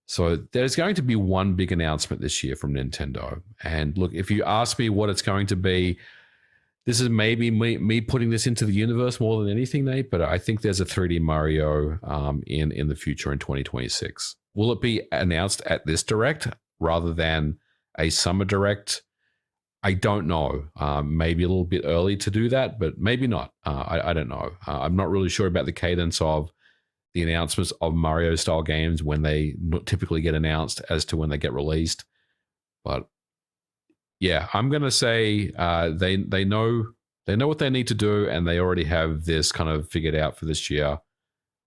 So there's going to be one big announcement this year from Nintendo. And look, if you ask me what it's going to be, this is maybe me putting this into the universe more than anything, Nate, but I think there's a 3D Mario in the future in 2026. Will it be announced at this Direct rather than a Summer Direct? I don't know. Maybe a little bit early to do that, but maybe not. I don't know. I'm not really sure about the cadence of the announcements of Mario-style games when they typically get announced as to when they get released. But yeah, I'm going to say they know what they need to do, and they already have this kind of figured out for this year.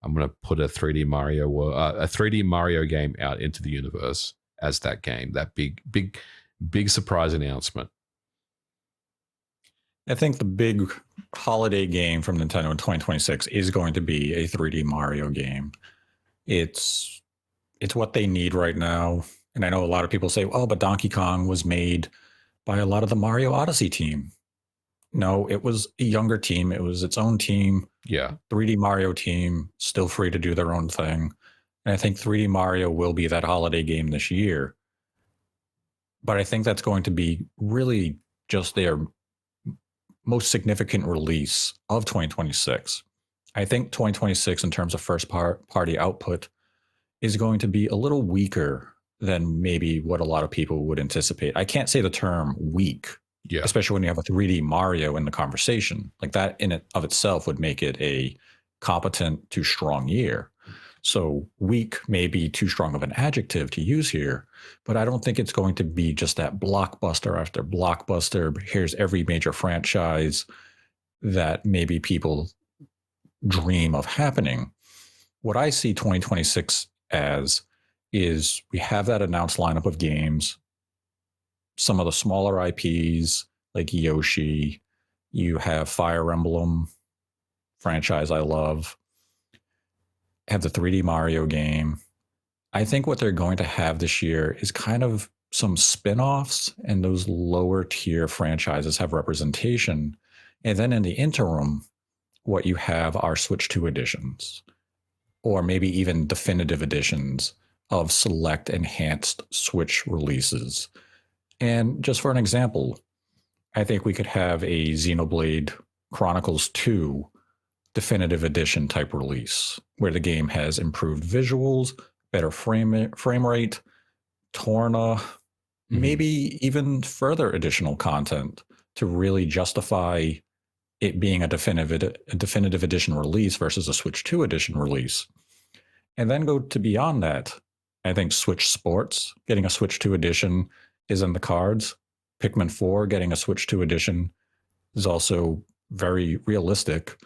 I'm going to put a 3D Mario game out into the universe as that game, that big surprise announcement.
I think the big holiday game from Nintendo in 2026 is going to be a 3D Mario game. It's what they need right now. And I know a lot of people say, oh, but Donkey Kong was made by a lot of the Mario Odyssey team. No, it was a younger team. It was its own team.
Yeah.
3D Mario team, still free to do their own thing. And I think 3D Mario will be that holiday game this year. But I think that's going to be really just their most significant release of 2026. I think 2026 in terms of first party output is going to be a little weaker than maybe what a lot of people would anticipate. I can't say the term weak, especially when you have a 3D Mario in the conversation. Like that in it of itself would make it a competent to strong year. So weak may be too strong of an adjective to use here, but I don't think it's going to be just that blockbuster after blockbuster. Here's every major franchise that maybe people dream of happening. What I see 2026 as is we have that announced lineup of games, some of the smaller IPs like Yoshi, you have Fire Emblem, franchise I love, have the 3D Mario game. I think what they're going to have this year is kind of some spin-offs, and those lower tier franchises have representation. And then in the interim, what you have are Switch 2 editions, or maybe even definitive editions of select enhanced Switch releases. And just for an example, I think we could have a Xenoblade Chronicles 2 definitive edition type release where the game has improved visuals, better frame rate, Torna, maybe even further additional content to really justify it being a definitive edition release versus a Switch 2 edition release. And then go to beyond that. I think Switch Sports getting a Switch 2 edition is in the cards. Pikmin 4 getting a Switch 2 edition is also very realistic.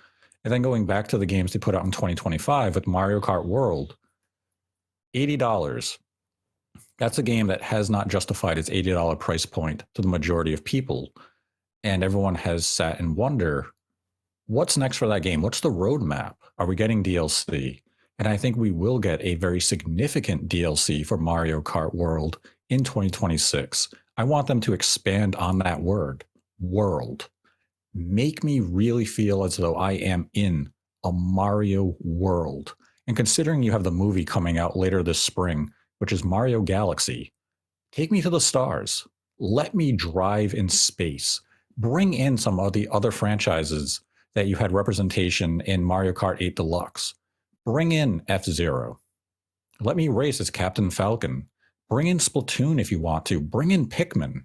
And then going back to the games they put out in 2025 with Mario Kart World, $80. That's a game that has not justified its $80 price point to the majority of people. And everyone has sat and wonder, what's next for that game? What's the roadmap? Are we getting DLC? And I think we will get a very significant DLC for Mario Kart World in 2026. I want them to expand on that word, world. Make me really feel as though I am in a Mario world. And considering you have the movie coming out later this spring, which is Mario Galaxy, take me to the stars. Let me drive in space. Bring in some of the other franchises that you had representation in Mario Kart 8 Deluxe. Bring in F-Zero. Let me race as Captain Falcon. Bring in Splatoon if you want to. Bring in Pikmin.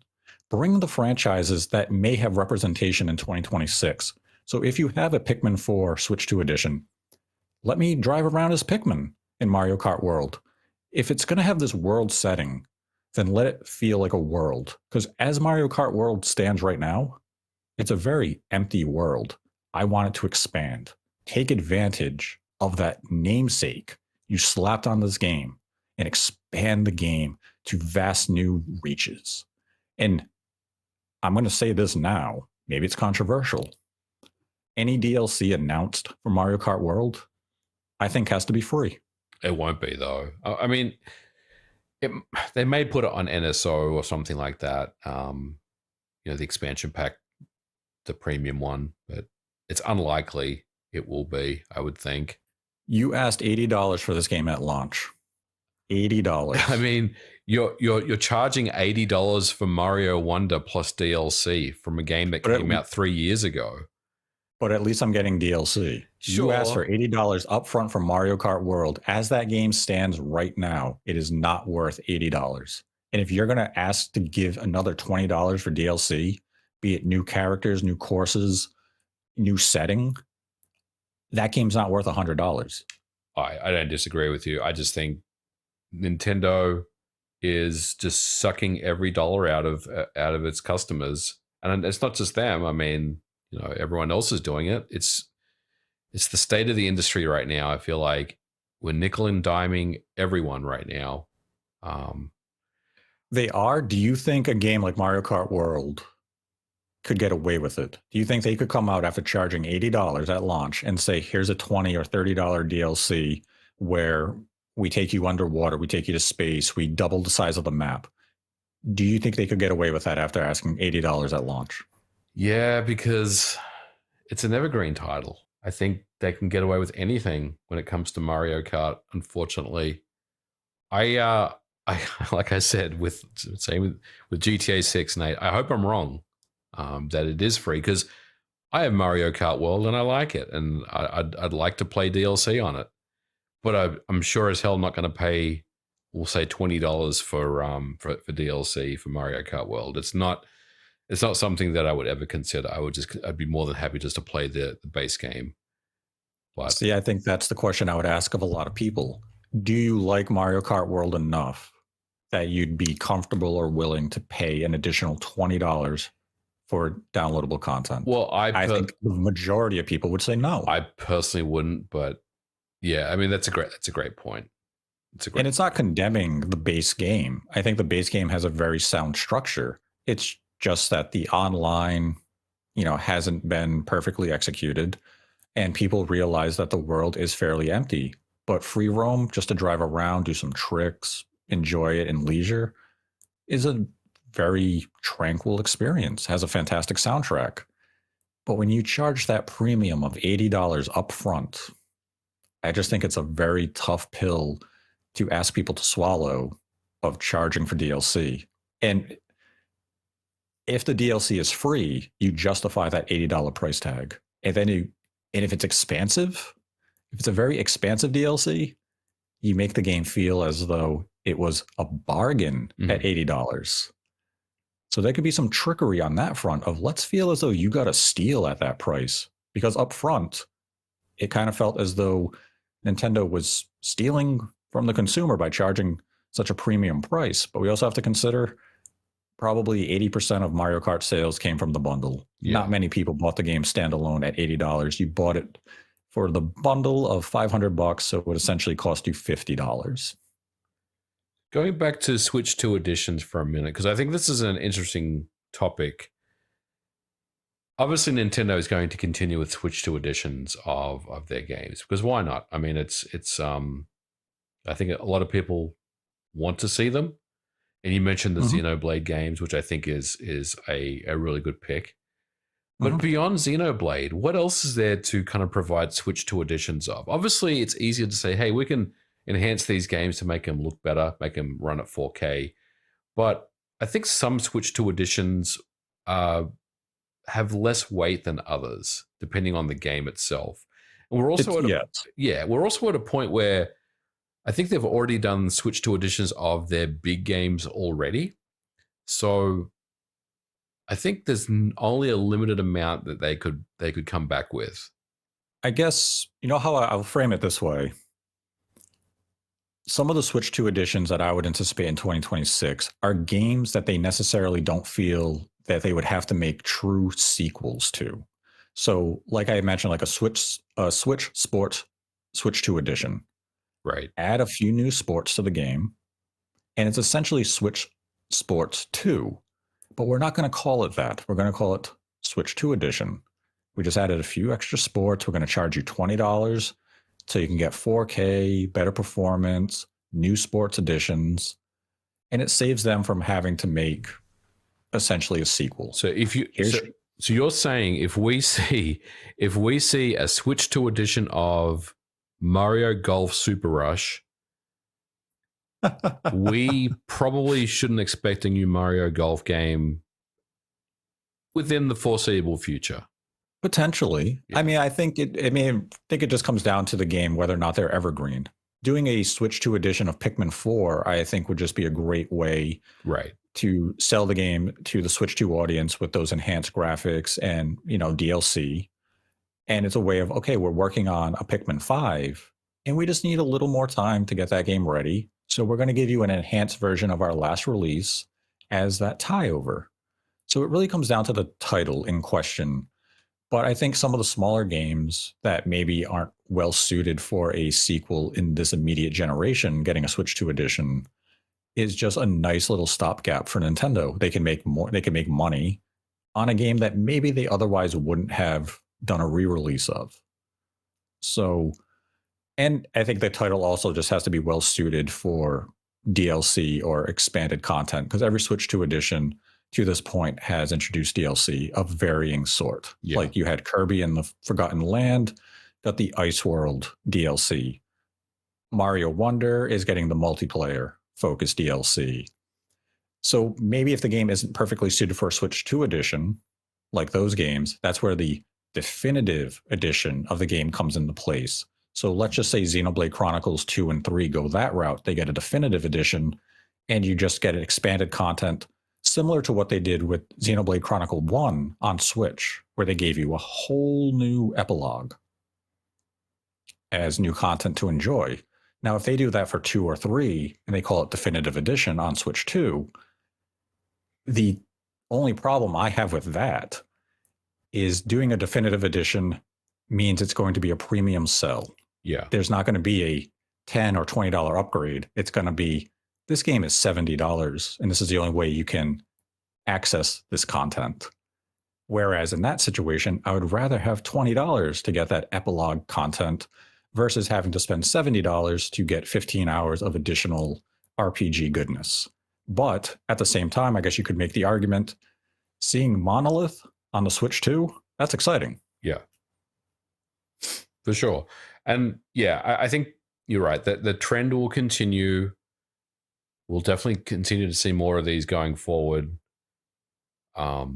Bring the franchises that may have representation in 2026. So if you have a Pikmin 4 Switch 2 edition, let me drive around as Pikmin in Mario Kart World. If it's going to have this world setting, then let it feel like a world. Because as Mario Kart World stands right now, it's a very empty world. I want it to expand. Take advantage of that namesake you slapped on this game and expand the game to vast new reaches. And I'm going to say this now. Maybe it's controversial. Any DLC announced for Mario Kart World, I think has to be free.
It won't be, though. I mean, they may put it on NSO or something like that. The expansion pack, the premium one, but it's unlikely it will be, I would think.
You asked $80 for this game at launch. $80.
I mean, you're charging $80 for Mario Wonder plus DLC from a game that came out 3 years ago.
But at least I'm getting DLC.
Sure.
You asked for $80 upfront for Mario Kart World. As that game stands right now, it is not worth $80. And if you're going to ask to give another $20 for DLC, be it new characters, new courses, new setting, that game's not worth $100.
I don't disagree with you. I just think Nintendo is just sucking every dollar out of its customers, and it's not just them. I mean, everyone else is doing it. It's the state of the industry right now. I feel like we're nickel and diming everyone right now.
They are. Do you think a game like Mario Kart World could get away with it? Do you think they could come out after charging $80 at launch and say, here's a $20 or $30 DLC where we take you underwater, we take you to space, we double the size of the map? Do you think they could get away with that after asking $80 at launch?
Yeah, because it's an evergreen title. I think they can get away with anything when it comes to Mario Kart, unfortunately. I like I said, with GTA 6 and 8, I hope I'm wrong. That it is free, because I have Mario Kart World and I like it, and I'd like to play DLC on it, but I'm sure as hell not going to pay, we'll say $20 for DLC for Mario Kart World. It's not something that I would ever consider. I'd be more than happy just to play the base game. But
see, I think that's the question I would ask of a lot of people. Do you like Mario Kart World enough that you'd be comfortable or willing to pay an additional $20 for downloadable content?
Well, I
think the majority of people would say no.
I personally wouldn't, but yeah, I mean that's a great point.
And it's not condemning the base game. I think the base game has a very sound structure. It's just that the online, hasn't been perfectly executed, and people realize that the world is fairly empty. But free roam, just to drive around, do some tricks, enjoy it in leisure, is a very tranquil experience, has a fantastic soundtrack. But when you charge that premium of $80 up front, I just think it's a very tough pill to ask people to swallow, of charging for DLC. And if the DLC is free, you justify that $80 price tag. And if it's expansive, if it's a very expansive DLC, you make the game feel as though it was a bargain at $80. So there could be some trickery on that front of, let's feel as though you got a steal at that price. Because up front, it kind of felt as though Nintendo was stealing from the consumer by charging such a premium price. But we also have to consider probably 80% of Mario Kart sales came from the bundle.
Yeah.
Not many people bought the game standalone at $80. You bought it for the bundle of $500, so it would essentially cost you $50.
Going back to Switch 2 editions for a minute, because I think this is an interesting topic. Obviously, Nintendo is going to continue with Switch 2 editions of their games, because why not? I mean, it's I think a lot of people want to see them. And you mentioned the Xenoblade games, which I think is a really good pick. But beyond Xenoblade, what else is there to kind of provide Switch 2 editions of? Obviously, it's easier to say, hey, we can enhance these games to make them look better, make them run at 4K. But I think some Switch 2 editions have less weight than others, depending on the game itself. And we're also we're also at a point where I think they've already done Switch 2 editions of their big games already. So I think there's only a limited amount that they could come back with.
I guess, you know how I'll frame it this way. Some of the Switch 2 editions that I would anticipate in 2026 are games that they necessarily don't feel that they would have to make true sequels to. So, like I mentioned, like a Switch Sports Switch 2 edition.
Right.
Add a few new sports to the game, and it's essentially Switch Sports 2. But we're not going to call it that. We're going to call it Switch 2 edition. We just added a few extra sports. We're going to charge you $20 so you can get 4K, better performance, new sports editions, and it saves them from having to make essentially a sequel.
So if you so you're saying if we see a Switch 2 edition of Mario Golf Super Rush, we probably shouldn't expect a new Mario Golf game within the foreseeable future.
Potentially. Yeah. I mean, I think it just comes down to the game, whether or not they're evergreen. Doing a Switch 2 edition of Pikmin 4, I think would just be a great way to sell the game to the Switch 2 audience with those enhanced graphics and, DLC. And it's a way of, okay, we're working on a Pikmin 5 and we just need a little more time to get that game ready. So we're going to give you an enhanced version of our last release as that tie over. So it really comes down to the title in question. But I think some of the smaller games that maybe aren't well suited for a sequel in this immediate generation, getting a Switch 2 edition is just a nice little stopgap for Nintendo. They can make money on a game that maybe they otherwise wouldn't have done a re-release of. So, and I think the title also just has to be well suited for DLC or expanded content, because every Switch 2 edition to this point has introduced DLC of varying sort. Yeah. Like you had Kirby and the Forgotten Land, got the Ice World DLC. Mario Wonder is getting the multiplayer focused DLC. So maybe if the game isn't perfectly suited for a Switch 2 edition, like those games, that's where the definitive edition of the game comes into place. So let's just say Xenoblade Chronicles 2 and 3 go that route. They get a definitive edition and you just get expanded content similar to what they did with Xenoblade Chronicle 1 on Switch, where they gave you a whole new epilogue as new content to enjoy. Now, if they do that for 2 or 3 and they call it Definitive Edition on Switch 2, the only problem I have with that is doing a Definitive Edition means it's going to be a premium sell.
Yeah.
There's not going to be a $10 or $20 upgrade. It's going to be, this game is $70, and this is the only way you can access this content. Whereas in that situation, I would rather have $20 to get that epilogue content versus having to spend $70 to get 15 hours of additional RPG goodness. But at the same time, I guess you could make the argument, seeing Monolith on the Switch 2, that's exciting.
Yeah, for sure. And yeah, I think you're right. That the trend will continue. We'll definitely continue to see more of these going forward. The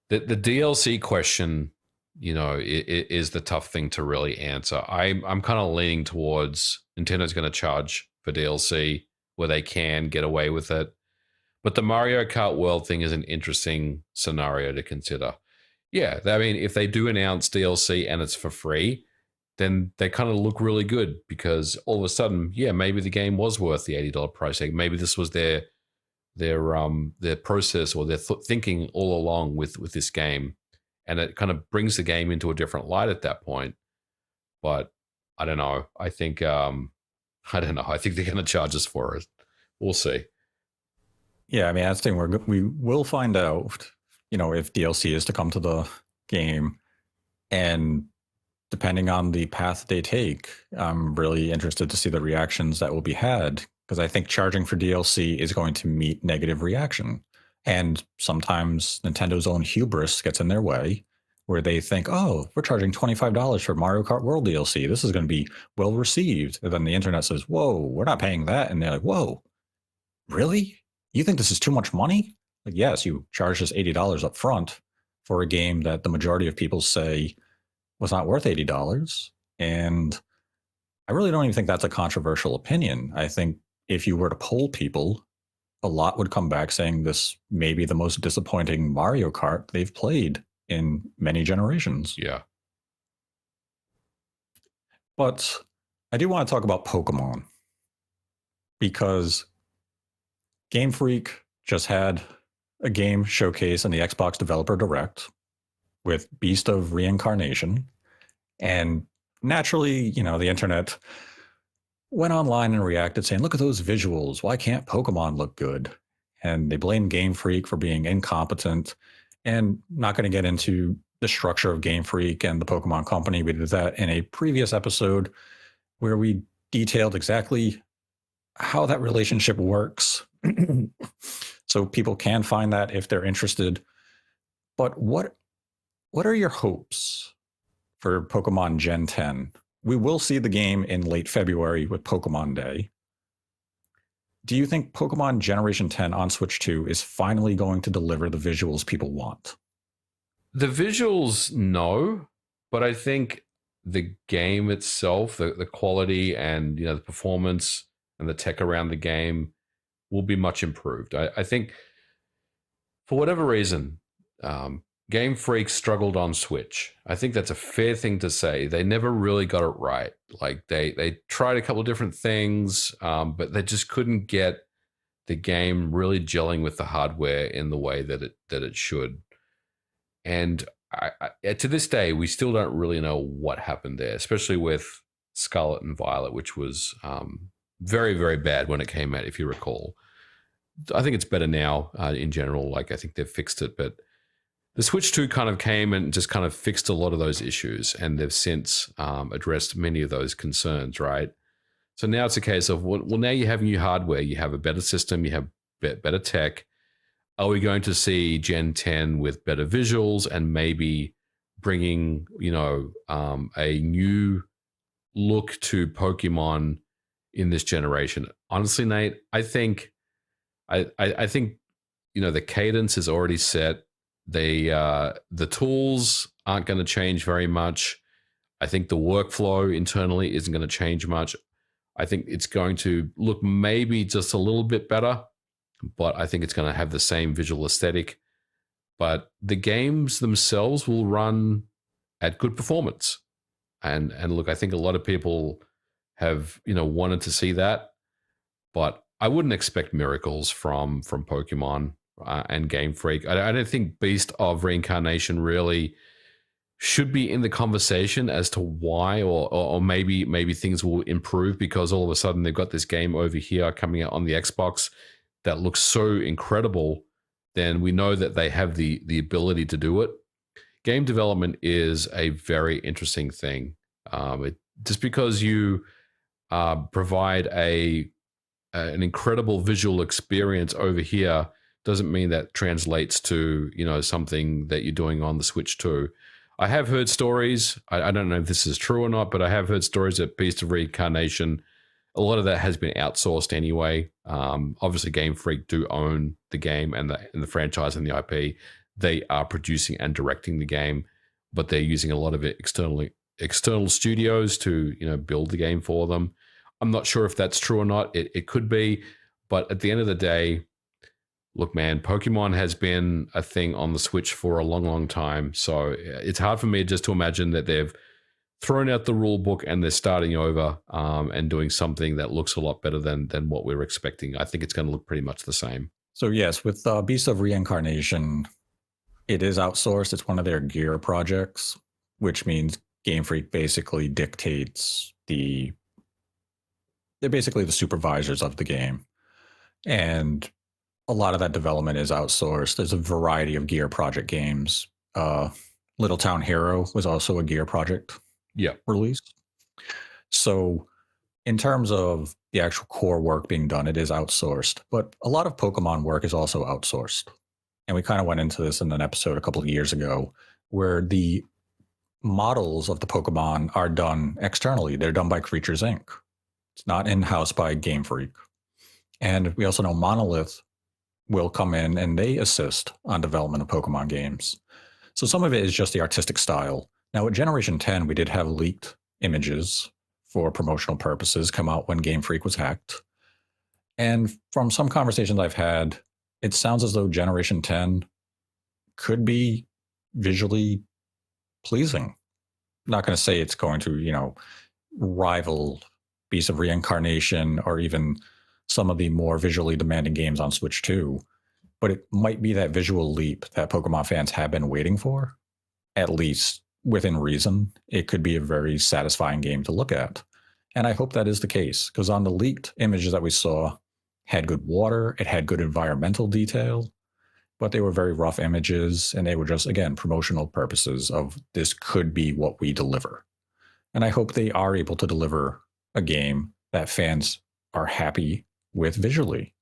DLC question, is the tough thing to really answer. I'm kind of leaning towards Nintendo's going to charge for DLC where they can get away with it. But the Mario Kart World thing is an interesting scenario to consider. Yeah, I mean, if they do announce DLC and it's for free, then they kind of look really good because all of a sudden, yeah, maybe the game was worth the $80 price tag. Maybe this was their their process or their thinking all along with this game, and it kind of brings the game into a different light at that point. But I don't know. I think I don't know. I think they're going to charge us for it. We'll see.
Yeah, I mean, that's the thing. We will find out, if DLC is to come to the game, and depending on the path they take, I'm really interested to see the reactions that will be had, because I think charging for DLC is going to meet negative reaction. And sometimes Nintendo's own hubris gets in their way, where they think, oh, we're charging $25 for Mario Kart World DLC. This is going to be well received. And then the internet says, whoa, we're not paying that. And they're like, whoa, really? You think this is too much money? Like, yes, you charged us $80 up front for a game that the majority of people say was not worth $80. And I really don't even think that's a controversial opinion. I think if you were to poll people, a lot would come back saying this may be the most disappointing Mario Kart they've played in many generations.
Yeah.
But I do want to talk about Pokemon, because Game Freak just had a game showcase in the Xbox Developer Direct with Beast of Reincarnation. And naturally, the internet went online and reacted saying, look at those visuals. Why can't Pokemon look good? And they blamed Game Freak for being incompetent. And not going to get into the structure of Game Freak and the Pokemon Company. We did that in a previous episode where we detailed exactly how that relationship works. So people can find that if they're interested. But what are your hopes for Pokemon Gen 10? We will see the game in late February with Pokemon Day. Do you think Pokemon Generation 10 on Switch 2 is finally going to deliver the visuals people want?
The visuals, no. But I think the game itself, the quality and the performance and the tech around the game will be much improved. I think for whatever reason, Game Freak struggled on Switch. I think that's a fair thing to say. They never really got it right. Like they tried a couple of different things, but they just couldn't get the game really gelling with the hardware in the way that it should. And I, to this day, we still don't really know what happened there, especially with Scarlet and Violet, which was very, very bad when it came out, if you recall. I think it's better now in general. Like, I think they've fixed it, but the Switch 2 kind of came and just kind of fixed a lot of those issues, and they've since addressed many of those concerns, right? So now it's a case of, well, now you have new hardware, you have a better system, you have better tech. Are we going to see Gen 10 with better visuals and maybe bringing, a new look to Pokemon in this generation? Honestly, Nate, I think the cadence is already set. The tools aren't going to change very much. I think the workflow internally isn't going to change much. I think it's going to look maybe just a little bit better, but I think it's going to have the same visual aesthetic. But the games themselves will run at good performance. And look, I think a lot of people have, wanted to see that, but I wouldn't expect miracles from Pokemon and Game Freak. I don't think Beast of Reincarnation really should be in the conversation as to why, or maybe things will improve because all of a sudden they've got this game over here coming out on the Xbox that looks so incredible. Then we know that they have the ability to do it. Game development is a very interesting thing. Just because you provide an incredible visual experience over here doesn't mean that translates to something that you're doing on the Switch 2. I have heard stories. I don't know if this is true or not, but I have heard stories that Beast of Reincarnation, a lot of that has been outsourced anyway. Obviously, Game Freak do own the game and the franchise and the IP. They are producing and directing the game, but they're using a lot of it external studios to build the game for them. I'm not sure if that's true or not. It could be, but at the end of the day, look, man, Pokemon has been a thing on the Switch for a long, long time. So it's hard for me just to imagine that they've thrown out the rule book and they're starting over and doing something that looks a lot better than what we were expecting. I think it's going to look pretty much the same.
So yes, with Beast of Reincarnation, it is outsourced. It's one of their gear projects, which means Game Freak basically dictates they're basically the supervisors of the game. And a lot of that development is outsourced. There's a variety of gear project games. Little Town Hero was also a gear project release. So in terms of the actual core work being done, it is outsourced. But a lot of Pokemon work is also outsourced. And we kind of went into this in an episode a couple of years ago where the models of the Pokemon are done externally. They're done by Creatures Inc. It's not in-house by Game Freak. And we also know Monolith will come in and they assist on development of Pokemon games. So some of it is just the artistic style. Now with Generation 10, we did have leaked images for promotional purposes come out when Game Freak was hacked. And from some conversations I've had, it sounds as though Generation 10 could be visually pleasing. I'm not going to say it's going to, rival Beast of Reincarnation or even some of the more visually demanding games on Switch 2, but it might be that visual leap that Pokemon fans have been waiting for, at least within reason. It could be a very satisfying game to look at. And I hope that is the case, because on the leaked images that we saw, had good water, it had good environmental detail, but they were very rough images, and they were just, again, promotional purposes of this could be what we deliver. And I hope they are able to deliver a game that fans are happy with visually,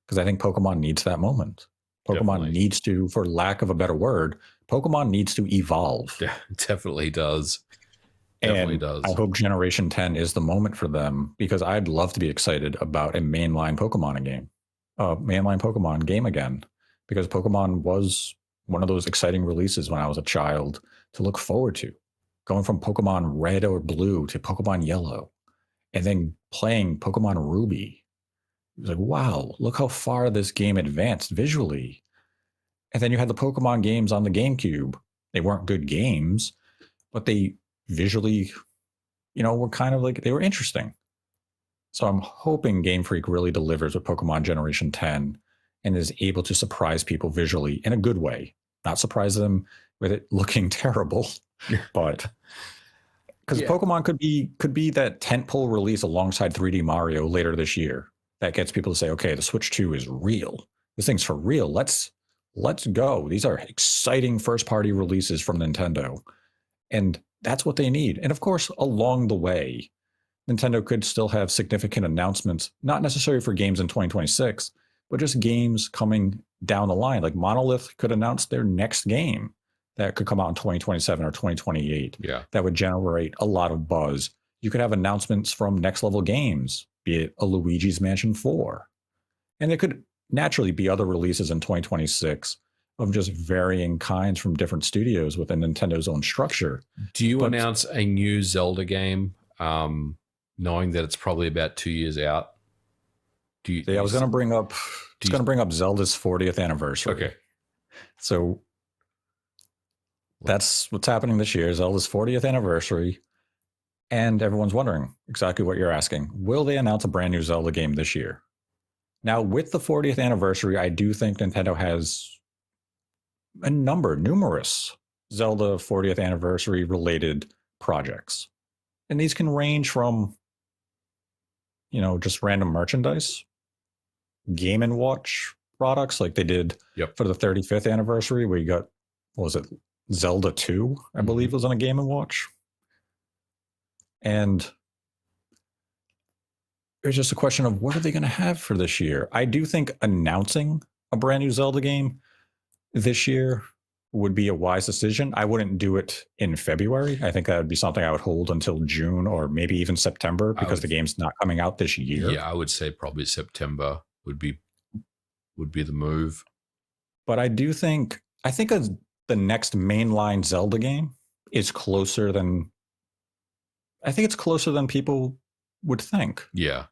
because I think Pokemon needs that moment. Pokemon needs to, for lack of a better word, Pokemon needs to evolve.
Yeah, it definitely does. Definitely does.
I hope Generation 10 is the moment for them, because I'd love to be excited about a mainline Pokemon game again, because Pokemon was one of those exciting releases when I was a child to look forward to. Going from Pokemon Red or Blue to Pokemon Yellow, and then playing Pokemon Ruby. It was like, wow, look how far this game advanced visually. And then you had the Pokemon games on the GameCube. They weren't good games, but they visually, were kind of like, they were interesting. So I'm hoping Game Freak really delivers with Pokemon Generation 10 and is able to surprise people visually in a good way. Not surprise them with it looking terrible, but because Pokemon could be that tentpole release alongside 3D Mario later this year that gets people to say, okay, the Switch 2 is real. This thing's for real. Let's go. These are exciting first-party releases from Nintendo. And that's what they need. And of course, along the way, Nintendo could still have significant announcements, not necessarily for games in 2026, but just games coming down the line. Like Monolith could announce their next game that could come out in 2027 or 2028.
Yeah.
That would generate a lot of buzz. You could have announcements from Next Level Games, be it a Luigi's Mansion 4. And there could naturally be other releases in 2026 of just varying kinds from different studios within Nintendo's own structure.
Do you announce a new Zelda game, knowing that it's probably about 2 years out?
I was going to bring up Zelda's 40th anniversary.
Okay.
So that's what's happening this year, Zelda's 40th anniversary. And everyone's wondering exactly what you're asking. Will they announce a brand new Zelda game this year? Now, with the 40th anniversary, I do think Nintendo has numerous Zelda 40th anniversary related projects. And these can range from, just random merchandise, Game & Watch products like they did for the 35th anniversary, where you got, what was it, Zelda 2, I believe was on a Game & Watch. And it's just a question of what are they going to have for this year? I do think announcing a brand new Zelda game this year would be a wise decision. I wouldn't do it in February. I think that would be something I would hold until June or maybe even September, because the game's not coming out this year.
Yeah, I would say probably September would be the move.
But I think the next mainline Zelda game is closer than people would think.
Yeah.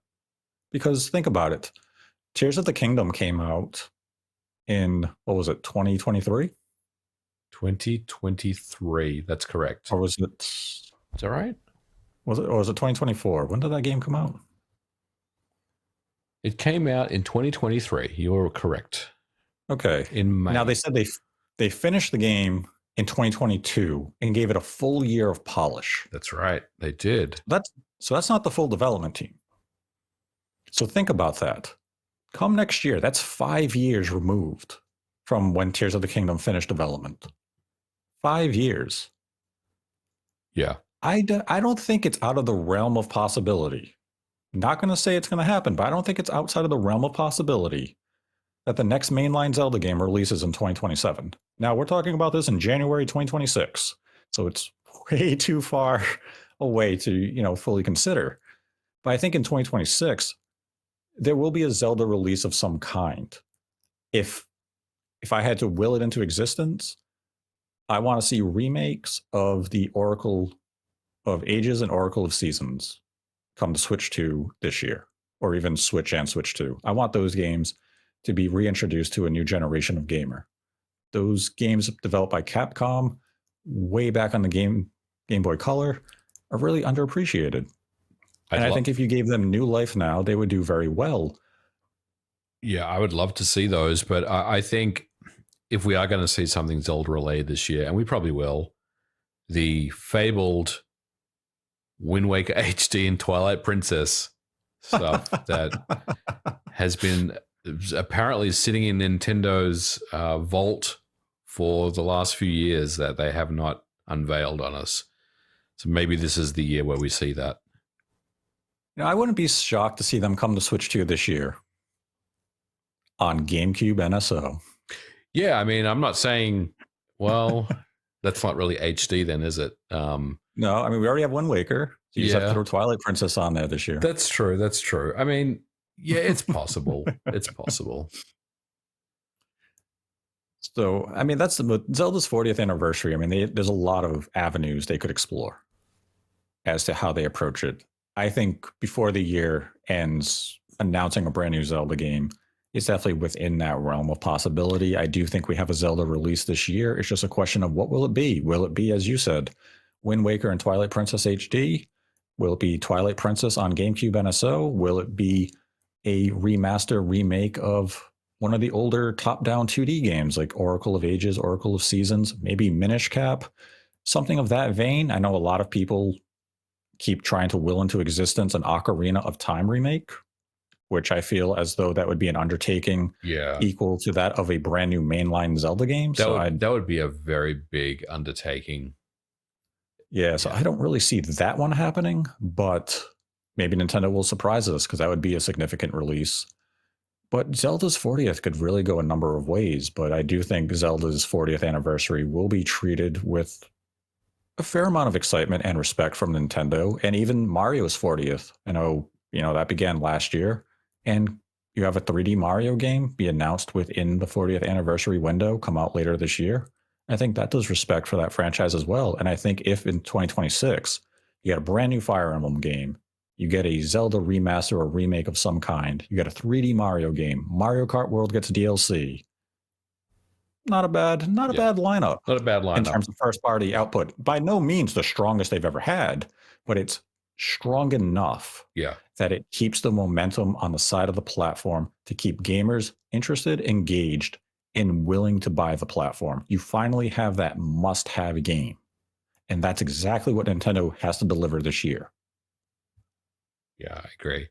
Because think about it. Tears of the Kingdom came out in, 2023?
2023. That's correct.
Or was it?
Is that right?
Was it 2024? When did that game come out?
It came out in 2023. You are correct.
Okay.
in May.
Now they said they finished the game in 2022 and gave it a full year of polish.
That's right. They did.
That's not the full development team. So think about that. Come next year, that's 5 years removed from when Tears of the Kingdom finished development. 5 years.
Yeah.
I don't think it's out of the realm of possibility. Not going to say it's going to happen, but I don't think it's outside of the realm of possibility that the next mainline Zelda game releases in 2027. Now, we're talking about this in January 2026, so it's way too far away to, fully consider. But I think in 2026, there will be a Zelda release of some kind. If I had to will it into existence, I want to see remakes of the Oracle of Ages and Oracle of Seasons come to Switch 2 this year, or even Switch and Switch 2. I want those games to be reintroduced to a new generation of gamer. Those games developed by Capcom way back on the Game Boy Color are really underappreciated. And I think if you gave them new life now, they would do very well.
Yeah, I would love to see those, but I think if we are going to see something Zelda related this year, and we probably will, the fabled Wind Waker HD and Twilight Princess stuff that has been apparently sitting in Nintendo's vault for the last few years that they have not unveiled on us. So maybe this is the year where we see that.
I wouldn't be shocked to see them come to Switch 2 this year on GameCube NSO.
Yeah, I mean, I'm not saying, well, that's not really HD then, is it?
No, I mean, we already have Wind Waker. So you just have to throw Twilight Princess on there this year.
That's true. I mean, yeah, it's possible. It's possible.
So, I mean, that's Zelda's 40th anniversary. I mean, there's a lot of avenues they could explore as to how they approach it. I think before the year ends, announcing a brand new Zelda game is definitely within that realm of possibility. I do think we have a Zelda release this year. It's just a question of what will it be? Will it be, as you said, Wind Waker and Twilight Princess HD? Will it be Twilight Princess on GameCube NSO? Will it be a remake of one of the older top-down 2D games like Oracle of Ages, Oracle of Seasons, maybe Minish Cap, something of that vein? I know a lot of people keep trying to will into existence an Ocarina of Time remake, which I feel as though that would be an undertaking equal to that of a brand new mainline Zelda game.
That would be a very big undertaking.
Yeah, so I don't really see that one happening, but maybe Nintendo will surprise us because that would be a significant release. But Zelda's 40th could really go a number of ways, but I do think Zelda's 40th anniversary will be treated with a fair amount of excitement and respect from Nintendo, and even Mario's 40th. I know, that began last year, and you have a 3D Mario game be announced within the 40th anniversary window, come out later this year. I think that does respect for that franchise as well. And I think if in 2026, you get a brand new Fire Emblem game, you get a Zelda remaster or remake of some kind, you get a 3D Mario game, Mario Kart World gets DLC. Not a bad lineup.
Not a bad lineup.
In terms of first-party output. By no means the strongest they've ever had, but it's strong enough that it keeps the momentum on the side of the platform to keep gamers interested, engaged, and willing to buy the platform. You finally have that must-have game. And that's exactly what Nintendo has to deliver this year.
Yeah, I agree.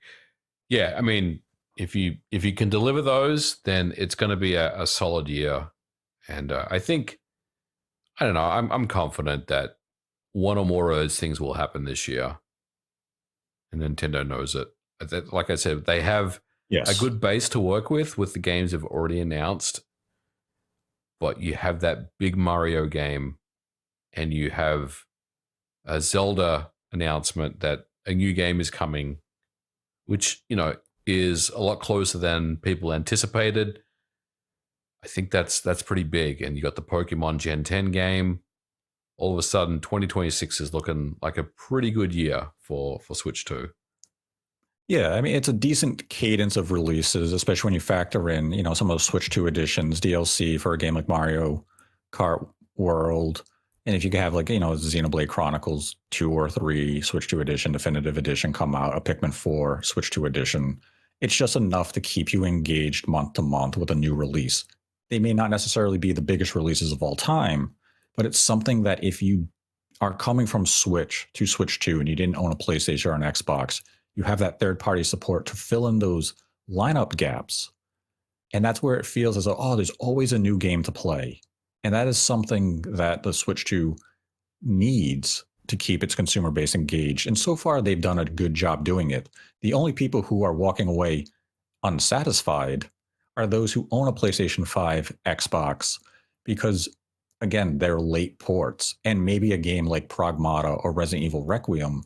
Yeah, I mean, if you can deliver those, then it's going to be a solid year. And I think, I don't know, I'm confident that one or more of those things will happen this year. And Nintendo knows it. Like I said, they have a good base to work with the games they've already announced. But you have that big Mario game and you have a Zelda announcement that a new game is coming, which, is a lot closer than people anticipated. I think that's pretty big. And you got the Pokemon Gen 10 game. All of a sudden, 2026 is looking like a pretty good year for Switch 2.
Yeah, I mean, it's a decent cadence of releases, especially when you factor in, some of those Switch 2 editions, DLC for a game like Mario Kart World. And if you could have Xenoblade Chronicles 2 or 3, Switch 2 edition, Definitive Edition come out, a Pikmin 4, Switch 2 edition, it's just enough to keep you engaged month to month with a new release. they may not necessarily be the biggest releases of all time, but it's something that if you are coming from Switch to Switch 2 and you didn't own a PlayStation or an Xbox, you have that third-party support to fill in those lineup gaps. And that's where it feels as though, oh, there's always a new game to play. And that is something that the Switch 2 needs to keep its consumer base engaged. And so far, they've done a good job doing it. The only people who are walking away unsatisfied are those who own a PlayStation 5, Xbox, because, again, they're late ports. And maybe a game like Pragmata or Resident Evil Requiem,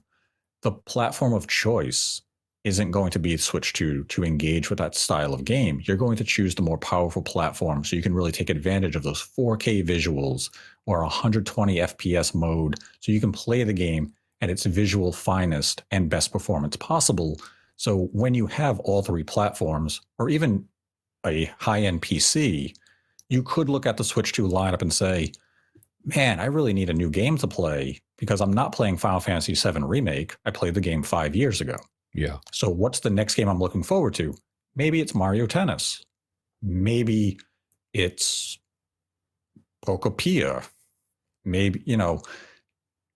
the platform of choice isn't going to be Switch 2 to engage with that style of game. You're going to choose the more powerful platform so you can really take advantage of those 4K visuals or 120 FPS mode so you can play the game at its visual finest and best performance possible. So when you have all three platforms, or even a high-end PC, you could look at the Switch 2 lineup and say, man, I really need a new game to play because I'm not playing Final Fantasy VII Remake. I played the game 5 years ago.
Yeah.
So what's the next game I'm looking forward to? Maybe it's Mario Tennis. Maybe it's Pokopia. Maybe,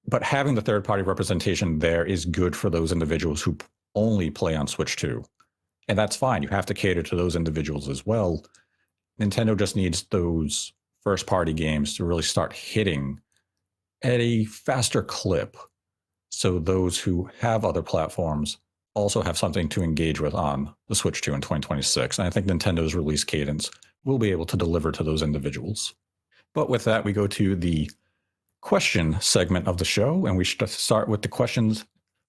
but having the third-party representation there is good for those individuals who only play on Switch 2. And that's fine. You have to cater to those individuals as well. Nintendo just needs those first-party games to really start hitting at a faster clip so those who have other platforms also have something to engage with on the Switch 2 in 2026. And I think Nintendo's release cadence will be able to deliver to those individuals. But with that, we go to the question segment of the show, and we should start with the questions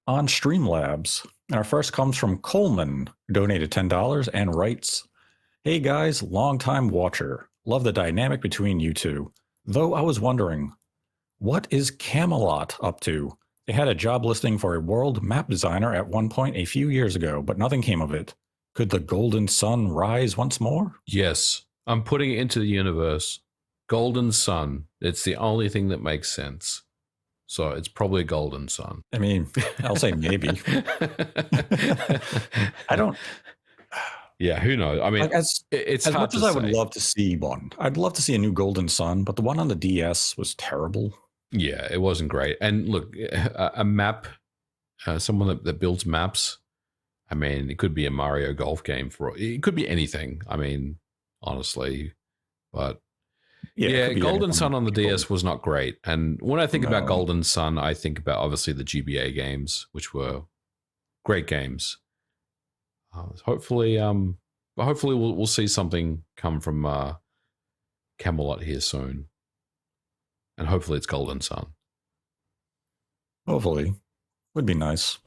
on Streamlabs. And our first comes from Coleman, who donated $10 and writes, "Hey guys, longtime watcher. Love the dynamic between you two. Though I was wondering, what is Camelot up to? They had a job listing for a world map designer at one point a few years ago, but nothing came of it. Could the golden sun rise once more?"
Yes, I'm putting it into the universe. Golden sun. It's the only thing that makes sense. So it's probably a golden sun.
I mean, I'll say maybe. I don't.
Yeah, who knows? I mean,
it's as much as I would love to see one. I'd love to see a new Golden Sun, but the one on the DS was terrible.
Yeah, it wasn't great. And look, a map, someone that builds maps, I mean, it could be a Mario Golf game it could be anything. I mean, honestly, but yeah, Golden Sun on the DS was not great. And when I think about Golden Sun, I think about obviously the GBA games, which were great games. Hopefully we'll see something come from Camelot here soon. And hopefully it's Golden Sun.
Hopefully. Would be nice.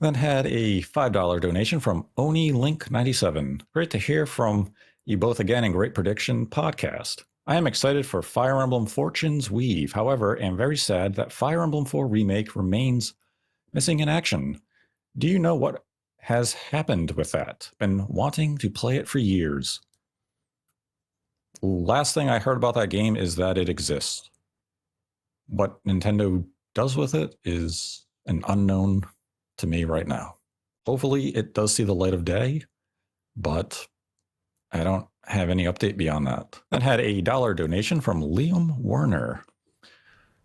Then had a $5 donation from OniLink97. Great to hear from you both again, and great prediction podcast. I am excited for Fire Emblem Fortune's Weave. However, am very sad that Fire Emblem 4 Remake remains missing in action. Do you know what has happened with that? Been wanting to play it for years. Last thing I heard about that game is that it exists. What Nintendo does with it is an unknown to me right now. Hopefully it does see the light of day, but I don't have any update beyond that. Then had a $1 donation from Liam Werner.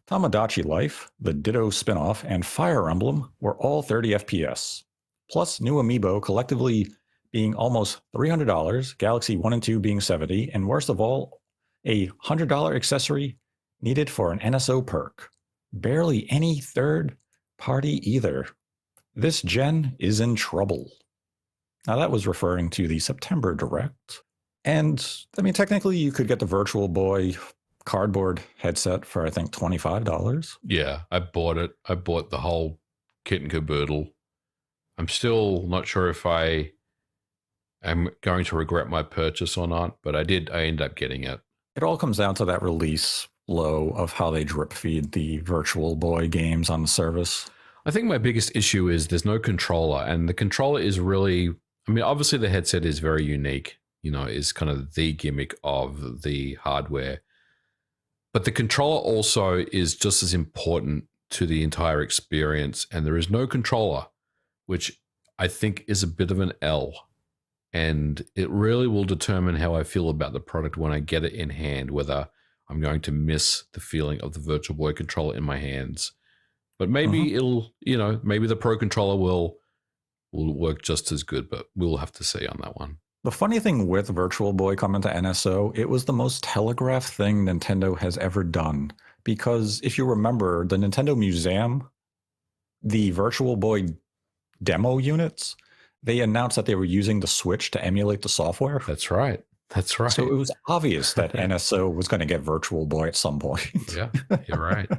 Tamagotchi Life, the Ditto spinoff, and Fire Emblem were all 30 FPS. Plus new amiibo collectively being almost $300, Galaxy 1 and 2 being $70, and worst of all, a $100 accessory needed for an NSO perk. Barely any third party either. This gen is in trouble. Now that was referring to the September Direct. And I mean, technically you could get the Virtual Boy cardboard headset for, I think, $25.
Yeah, I bought it. I bought the whole kit and caboodle. I'm still not sure if I am going to regret my purchase or not, but I ended up getting it.
It all comes down to that release flow of how they drip feed the Virtual Boy games on the service.
I think my biggest issue is there's no controller, and the controller is really, I mean, obviously the headset is very unique, is kind of the gimmick of the hardware. But the controller also is just as important to the entire experience, and there is no controller, which I think is a bit of an L. and it really will determine how I feel about the product when I get it in hand, whether I'm going to miss the feeling of the Virtual Boy controller in my hands. But maybe it'll, maybe the Pro controller will work just as good, but we'll have to see on that one.
The funny thing with Virtual Boy coming to NSO, it was the most telegraphed thing Nintendo has ever done. Because if you remember, the Nintendo Museum, the Virtual Boy demo units, they announced that they were using the Switch to emulate the software.
That's right. So
it was obvious that NSO was going to get Virtual Boy at some point.
Yeah, you're right.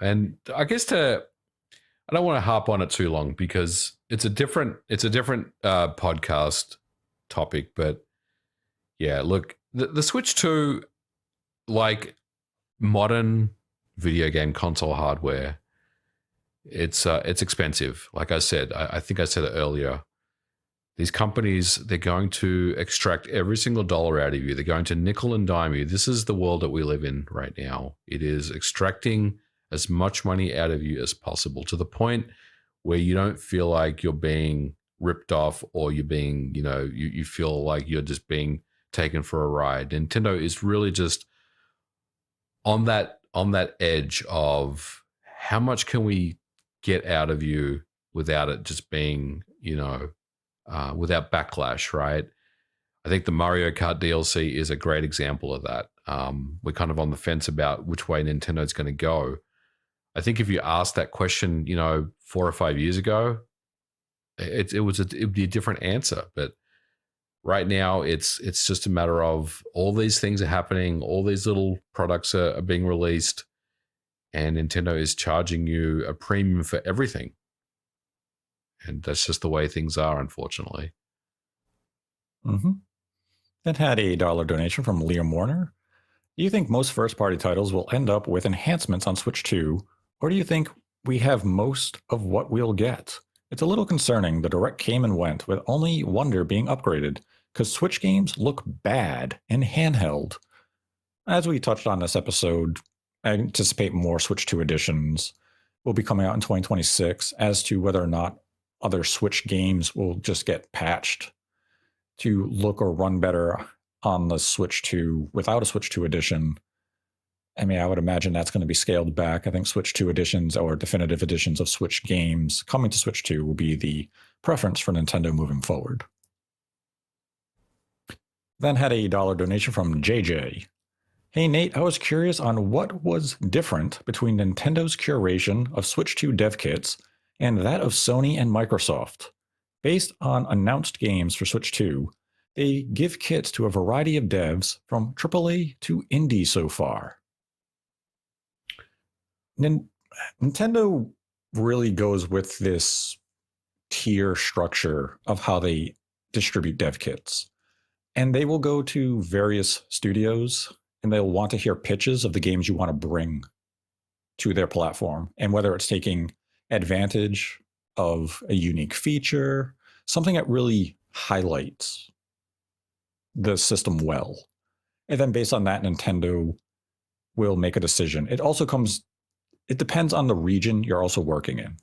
And I guess I don't want to harp on it too long because it's a different podcast topic. But yeah, look, the Switch 2, like modern video game console hardware, it's expensive. Like I said, I think I said it earlier. These companies, they're going to extract every single dollar out of you. They're going to nickel and dime you. This is the world that we live in right now. It is extracting as much money out of you as possible to the point where you don't feel like you're being ripped off or you're being, you feel like you're just being taken for a ride. Nintendo is really just on that edge of how much can we get out of you without it just being, without backlash, right? I think the Mario Kart DLC is a great example of that. We're kind of on the fence about which way Nintendo's going to go. I think if you asked that question, 4 or 5 years ago, it would be a different answer. But right now, it's just a matter of all these things are happening, all these little products are being released, and Nintendo is charging you a premium for everything. And that's just the way things are, unfortunately.
That had a $1 donation from Liam Warner. Do you think most first-party titles will end up with enhancements on Switch 2, or do you think we have most of what we'll get? It's a little concerning the Direct came and went with only Wonder being upgraded, because Switch games look bad in handheld. As we touched on this episode, I anticipate more Switch 2 editions will be coming out in 2026. As to whether or not other Switch games will just get patched to look or run better on the Switch 2 without a Switch 2 edition, I mean, I would imagine that's going to be scaled back. I think Switch 2 editions or definitive editions of Switch games coming to Switch 2 will be the preference for Nintendo moving forward. Then had a $1 donation from JJ. Hey Nate, I was curious on what was different between Nintendo's curation of Switch 2 dev kits and that of Sony and Microsoft. Based on announced games for Switch 2, they give kits to a variety of devs from AAA to indie so far. Nintendo really goes with this tier structure of how they distribute dev kits. And they will go to various studios and they'll want to hear pitches of the games you want to bring to their platform. And whether it's taking advantage of a unique feature, something that really highlights the system well. And then based on that, Nintendo will make a decision. It depends on the region you're also working in.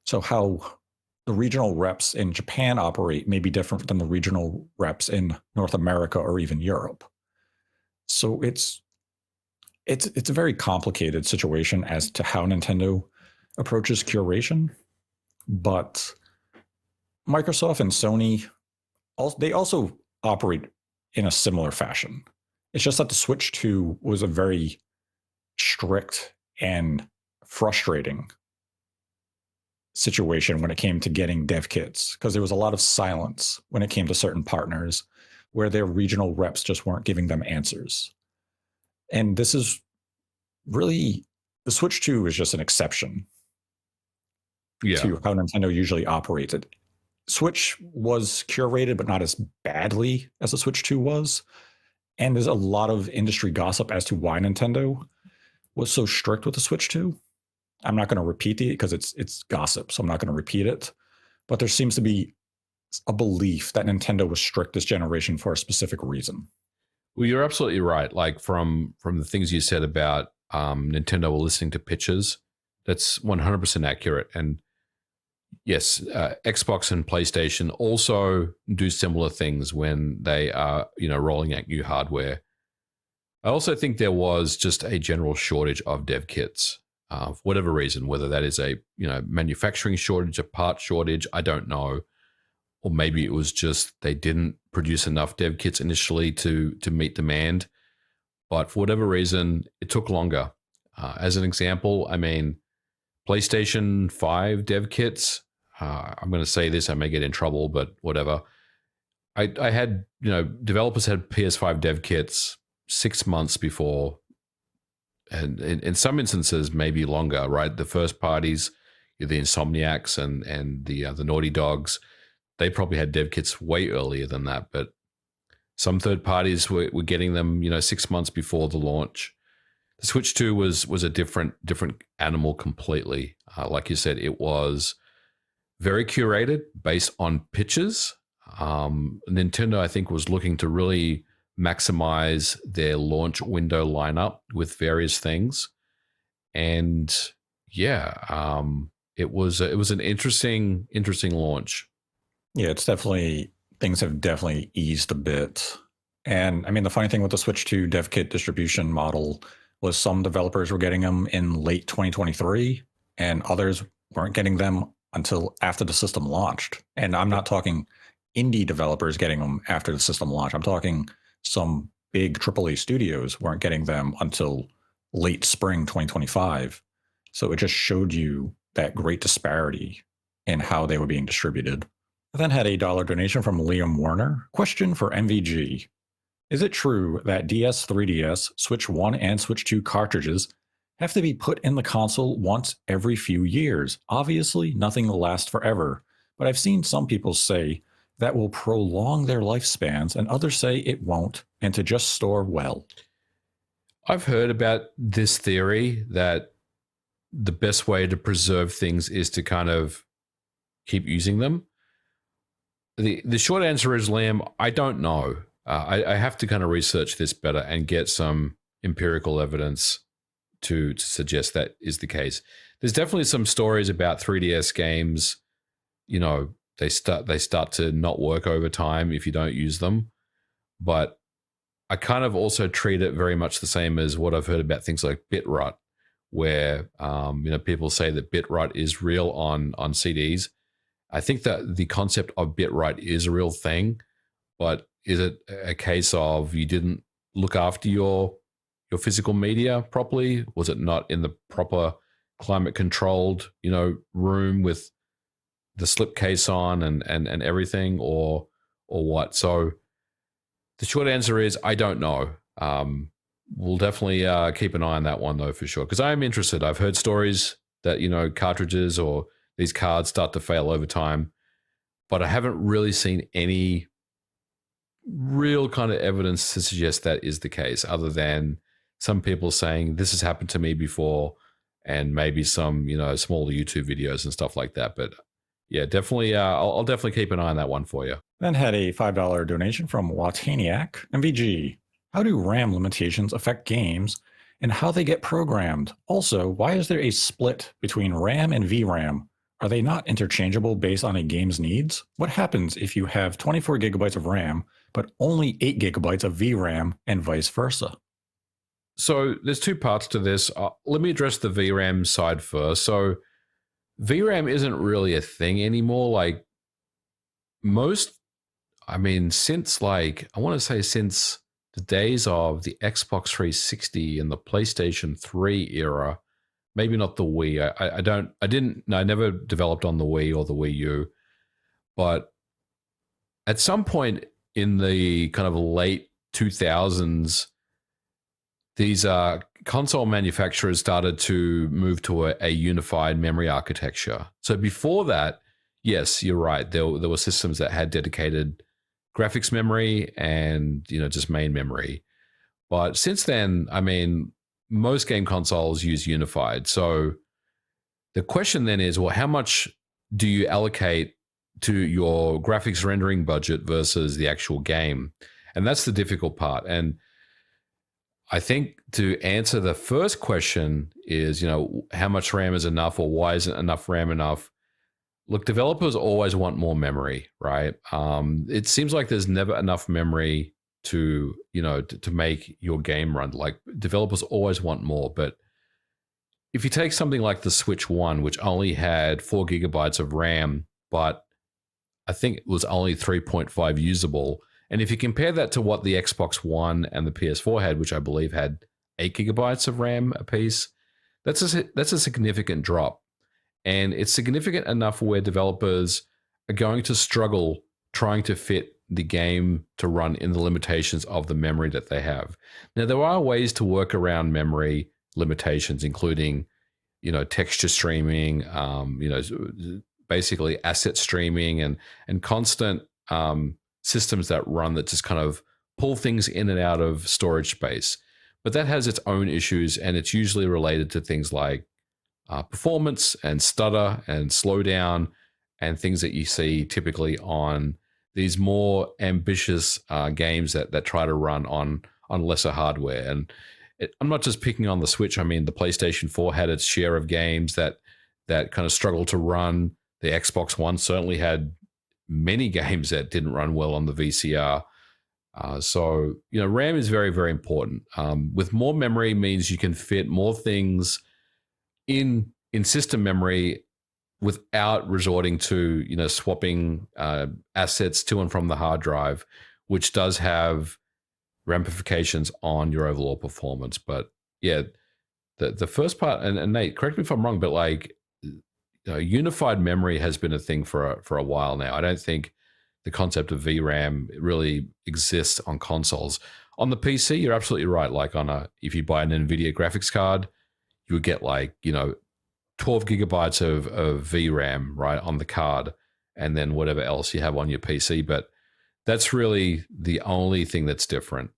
So how the regional reps in Japan operate may be different than the regional reps in North America or even Europe. So it's a very complicated situation as to how Nintendo approaches curation. But Microsoft and Sony, they also operate in a similar fashion. It's just that the Switch 2 was a very strict and frustrating situation when it came to getting dev kits, because there was a lot of silence when it came to certain partners where their regional reps just weren't giving them answers. And this is really, the Switch 2 is just an exception to how Nintendo usually operates it. Switch was curated, but not as badly as the Switch 2 was. And there's a lot of industry gossip as to why Nintendo was so strict with the Switch 2. I'm not going to repeat it because it's gossip, so I'm not going to repeat it. But there seems to be a belief that Nintendo was strict this generation for a specific reason.
Well, you're absolutely right. Like from the things you said about Nintendo listening to pitches, that's 100% accurate. And yes, Xbox and PlayStation also do similar things when they are, rolling out new hardware. I also think there was just a general shortage of dev kits, for whatever reason, whether that is a manufacturing shortage, a part shortage, I don't know, or maybe it was just they didn't produce enough dev kits initially to meet demand. But for whatever reason, it took longer. As an example, I mean, PlayStation 5 dev kits. I'm going to say this, I may get in trouble, but whatever. I had, developers had PS5 dev kits 6 months before, and in some instances maybe longer, right? The first parties, the Insomniacs and the Naughty Dogs, they probably had dev kits way earlier than that, but some third parties were getting them 6 months before the launch. The Switch 2 was a different animal completely. Like you said, it was very curated based on pitches. Nintendo, I think, was looking to really maximize their launch window lineup with various things, and it was an interesting launch.
Yeah, it's definitely, things have definitely eased a bit. And I mean, the funny thing with the Switch 2 dev kit distribution model was some developers were getting them in late 2023, and others weren't getting them until after the system launched. And I'm not talking indie developers getting them after the system launch. I'm talking some big AAA studios weren't getting them until late spring 2025. So it just showed you that great disparity in how they were being distributed. I then had a $1 donation from Liam Warner. Question for MVG. Is it true that DS, 3DS, Switch 1, and Switch 2 cartridges have to be put in the console once every few years? Obviously, nothing will last forever, but I've seen some people say that will prolong their lifespans, and others say it won't, and to just store well.
I've heard about this theory that the best way to preserve things is to kind of keep using them. The short answer is, Liam, I don't know. I have to kind of research this better and get some empirical evidence to suggest that is the case. There's definitely some stories about 3DS games, they start to not work over time if you don't use them. But I kind of also treat it very much the same as what I've heard about things like bit rot, where people say that bit rot is real on CDs. I think that the concept of bit rot is a real thing, but is it a case of you didn't look after your physical media properly? Was it not in the proper climate controlled, room with the slipcase on and everything, or what? So the short answer is I don't know. We'll definitely keep an eye on that one though, for sure, because I am interested. I've heard stories that cartridges or these cards start to fail over time, but I haven't really seen any real kind of evidence to suggest that is the case, other than some people saying this has happened to me before, and maybe some smaller YouTube videos and stuff like that. But yeah, definitely, I'll definitely keep an eye on that one for you.
Then had a $5 donation from Wataniac. MVG, how do RAM limitations affect games and how they get programmed? Also, why is there a split between RAM and VRAM? Are they not interchangeable based on a game's needs? What happens if you have 24 gigabytes of RAM, but only 8 gigabytes of VRAM and vice versa?
So there's two parts to this. Let me address the VRAM side first. So VRAM isn't really a thing anymore. Like since since the days of the Xbox 360 and the PlayStation 3 era, maybe not the Wii. I never developed on the Wii or the Wii U, but at some point in the kind of late 2000s, these console manufacturers started to move to a unified memory architecture. So before that, yes, you're right. There were systems that had dedicated graphics memory and just main memory. But since then, most game consoles use unified. So the question then is, well, how much do you allocate to your graphics rendering budget versus the actual game? And that's the difficult part. And I think to answer the first question is, how much RAM is enough, or why isn't enough RAM enough? look, developers always want more memory, right? It seems like there's never enough memory to make your game run. Like developers always want more, but if you take something like the Switch 1, which only had 4 gigabytes of RAM, but I think it was only 3.5 usable. And if you compare that to what the Xbox One and the PS4 had, which I believe had 8 gigabytes of RAM apiece, that's a significant drop. And it's significant enough where developers are going to struggle trying to fit the game to run in the limitations of the memory that they have. Now, there are ways to work around memory limitations, including, texture streaming, basically asset streaming and constant systems that run that just kind of pull things in and out of storage space. But that has its own issues, and it's usually related to things like performance and stutter and slowdown and things that you see typically on these more ambitious games that try to run on lesser hardware. And I'm not just picking on the Switch. I mean, the PlayStation 4 had its share of games that kind of struggled to run. The Xbox One certainly had many games that didn't run well on the VCR. So, RAM is very, very important. With more memory means you can fit more things in system memory without resorting to, swapping assets to and from the hard drive, which does have ramifications on your overall performance. But yeah, the first part, and Nate, correct me if I'm wrong, but like unified memory has been a thing for a while now. I don't think the concept of VRAM really exists on consoles. On the PC, you're absolutely right. Like if you buy an NVIDIA graphics card, you would get 12 gigabytes of VRAM right on the card, and then whatever else you have on your PC. But that's really the only thing that's different.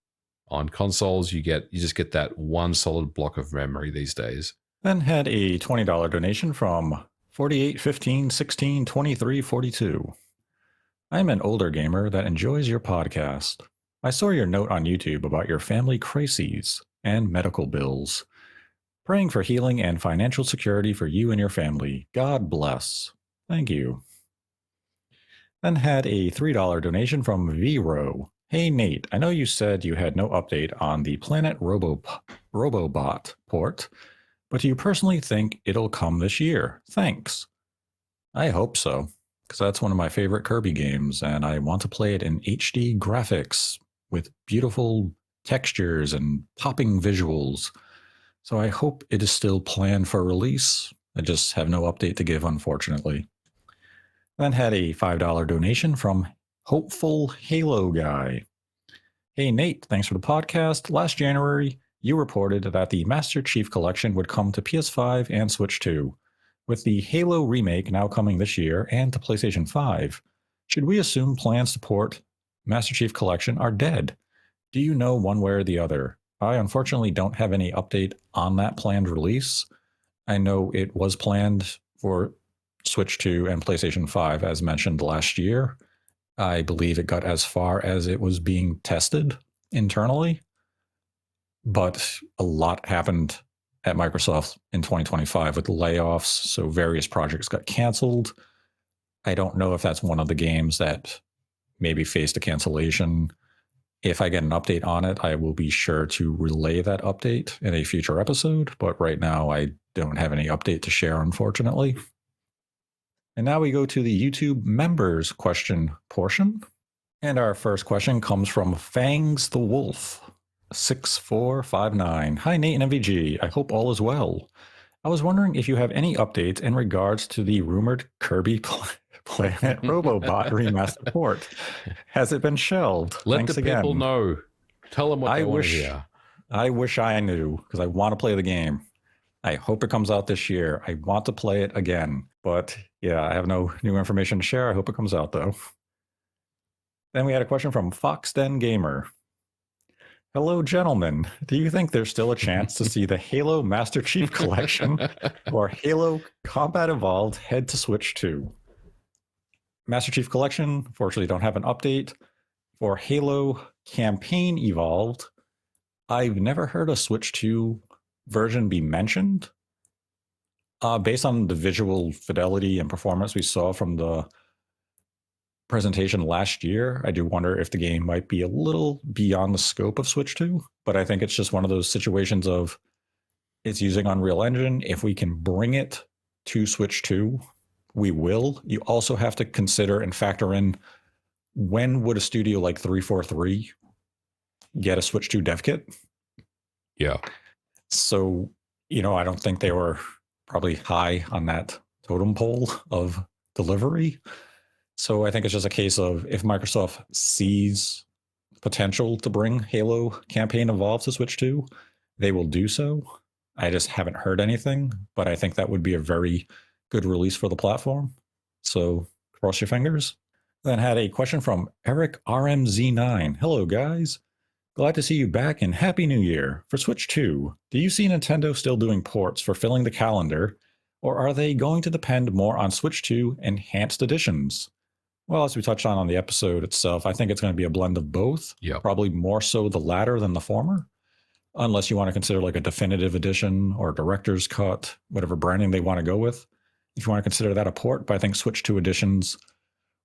On consoles, you just get that one solid block of memory these days.
Then had a $20 donation from 48 15 16 23 42. I'm an older gamer that enjoys your podcast. I saw your note on YouTube about your family crises and medical bills. Praying for healing and financial security for you and your family. God bless. Thank you. Then had a $3 donation from Vero. Hey Nate, I know you said you had no update on the Planet Robobot port, but do you personally think it'll come this year? Thanks. I hope so, because that's one of my favorite Kirby games, and I want to play it in HD graphics with beautiful textures and popping visuals. So I hope it is still planned for release. I just have no update to give, unfortunately. Then had a $5 donation from Hopeful Halo Guy. Hey Nate, thanks for the podcast. Last January, you reported that the Master Chief Collection would come to PS5 and Switch 2. With the Halo remake now coming this year and to PlayStation 5, should we assume plans to port Master Chief Collection are dead? Do you know one way or the other? I unfortunately don't have any update on that planned release. I know it was planned for Switch 2 and PlayStation 5, as mentioned last year. I believe it got as far as it was being tested internally. But a lot happened at Microsoft in 2025 with layoffs, so various projects got canceled. I don't know if that's one of the games that maybe faced a cancellation. If I get an update on it, I will be sure to relay that update in a future episode, but right now I don't have any update to share, unfortunately. And now we go to the YouTube members question portion. And our first question comes from Fangs the Wolf, 6459. Hi, Nate and MVG. I hope all is well. I was wondering if you have any updates in regards to the rumored Kirby Planet Robobot remaster port. Has it been shelved?
Let
Thanks
the
again.
people know. Tell them what they want to hear.
I wish I knew, because I want to play the game. I hope it comes out this year. I want to play it again. But yeah, I have no new information to share. I hope it comes out, though. Then we had a question from Foxden Gamer. Hello, gentlemen. Do you think there's still a chance to see the Halo Master Chief Collection or Halo Combat Evolved head to Switch 2? Master Chief Collection, fortunately, don't have an update. For Halo Campaign Evolved, I've never heard a Switch 2 version be mentioned. Based on the visual fidelity and performance we saw from the presentation last year, I do wonder if the game might be a little beyond the scope of Switch 2, but I think it's just one of those situations of it's using Unreal Engine. If we can bring it to Switch 2, we will. You also have to consider and factor in, when would a studio like 343 get a Switch 2 dev kit?
Yeah.
So, I don't think they were probably high on that totem pole of delivery. So I think it's just a case of, if Microsoft sees potential to bring Halo Campaign Evolved to Switch 2, they will do so. I just haven't heard anything, but I think that would be a very good release for the platform. So cross your fingers. Then had a question from Eric RMZ9. Hello, guys. Glad to see you back and Happy New Year. For Switch 2, do you see Nintendo still doing ports for filling the calendar, or are they going to depend more on Switch 2 enhanced editions? Well, as we touched on the episode itself, I think it's going to be a blend of both.
Yeah.
Probably more so the latter than the former, unless you want to consider like a definitive edition or a director's cut, whatever branding they want to go with. If you want to consider that a port, but I think Switch 2 editions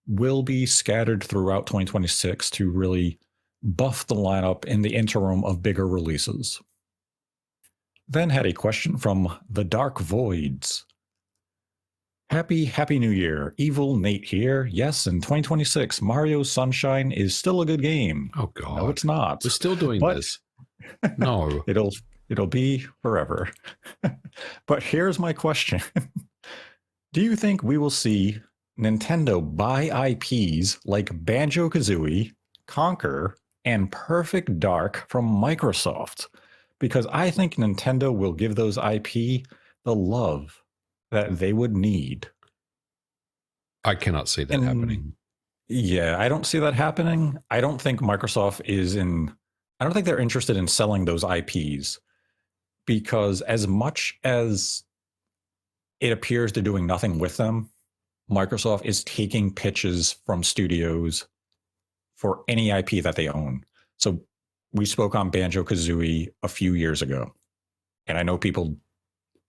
will be scattered throughout 2026 to really buff the lineup in the interim of bigger releases. Then had a question from The Dark Voids. Happy New Year. Evil Nate here. Yes, in 2026, Mario Sunshine is still a good game.
Oh, God.
No, it's not.
We're still doing this. No.
It'll be forever. But here's my question. Do you think we will see Nintendo buy IPs like Banjo-Kazooie, Conker, and Perfect Dark from Microsoft? Because I think Nintendo will give those IP the love that they would need.
I cannot see that happening.
Yeah, I don't see that happening. I don't think Microsoft I don't think they're interested in selling those IPs, because as much as it appears they're doing nothing with them, Microsoft is taking pitches from studios for any IP that they own. So we spoke on Banjo-Kazooie a few years ago, and I know people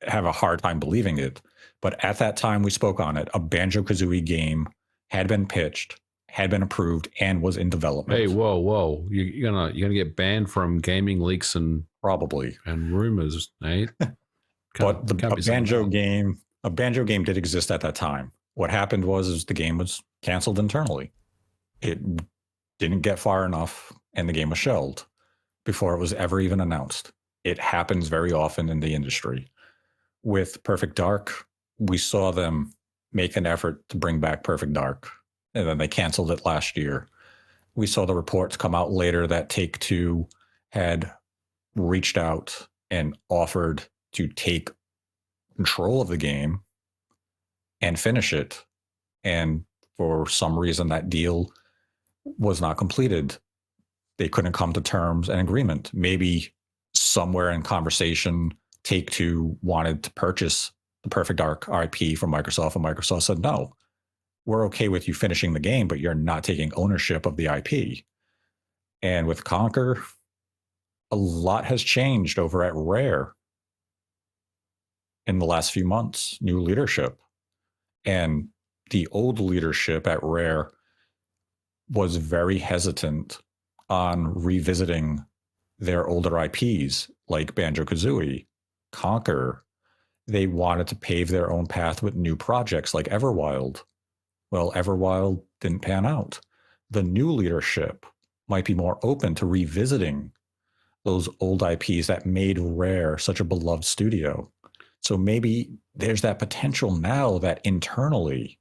have a hard time believing it, but at that time we spoke on it, a Banjo-Kazooie game had been pitched, had been approved, and was in development.
Hey, whoa! You're gonna get banned from gaming leaks and
probably
rumors, Nate.
But a Banjo game did exist at that time. What happened was the game was canceled internally. It didn't get far enough, and the game was shelved before it was ever even announced. It happens very often in the industry. With Perfect Dark, we saw them make an effort to bring back Perfect Dark, and then they canceled it last year. We saw the reports come out later that Take-Two had reached out and offered to take control of the game and finish it. And for some reason, that deal was not completed. They couldn't come to terms and agreement. Maybe somewhere in conversation, Take-Two wanted to purchase the Perfect Dark IP from Microsoft, and Microsoft said, no, we're okay with you finishing the game, but you're not taking ownership of the IP. And with Conker, a lot has changed over at Rare in the last few months. New leadership. And the old leadership at Rare was very hesitant on revisiting their older IPs like Banjo-Kazooie, Conker. They wanted to pave their own path with new projects like Everwild. Well, Everwild didn't pan out. The new leadership might be more open to revisiting those old IPs that made Rare such a beloved studio. So maybe there's that potential now that internally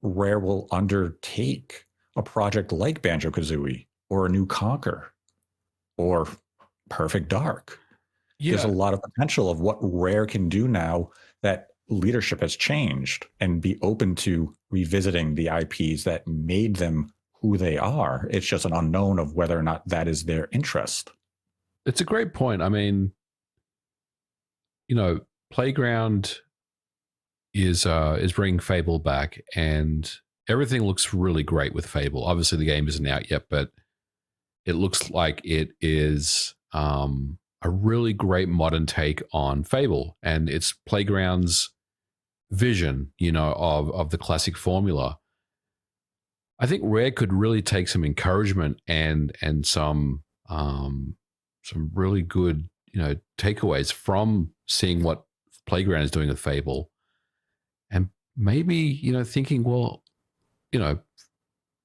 Rare will undertake a project like Banjo-Kazooie or a new Conker or Perfect Dark. Yeah. There's a lot of potential of what Rare can do now that leadership has changed, and be open to revisiting the IPs that made them who they are. It's just an unknown of whether or not that is their interest.
It's a great point. I mean, Playground is bringing Fable back, and everything looks really great with Fable. Obviously, the game isn't out yet, but it looks like it is a really great modern take on Fable, and it's Playground's vision, of the classic formula, I think Rare could really take some encouragement and some really good, takeaways from seeing what Playground is doing with Fable, and maybe, thinking, well,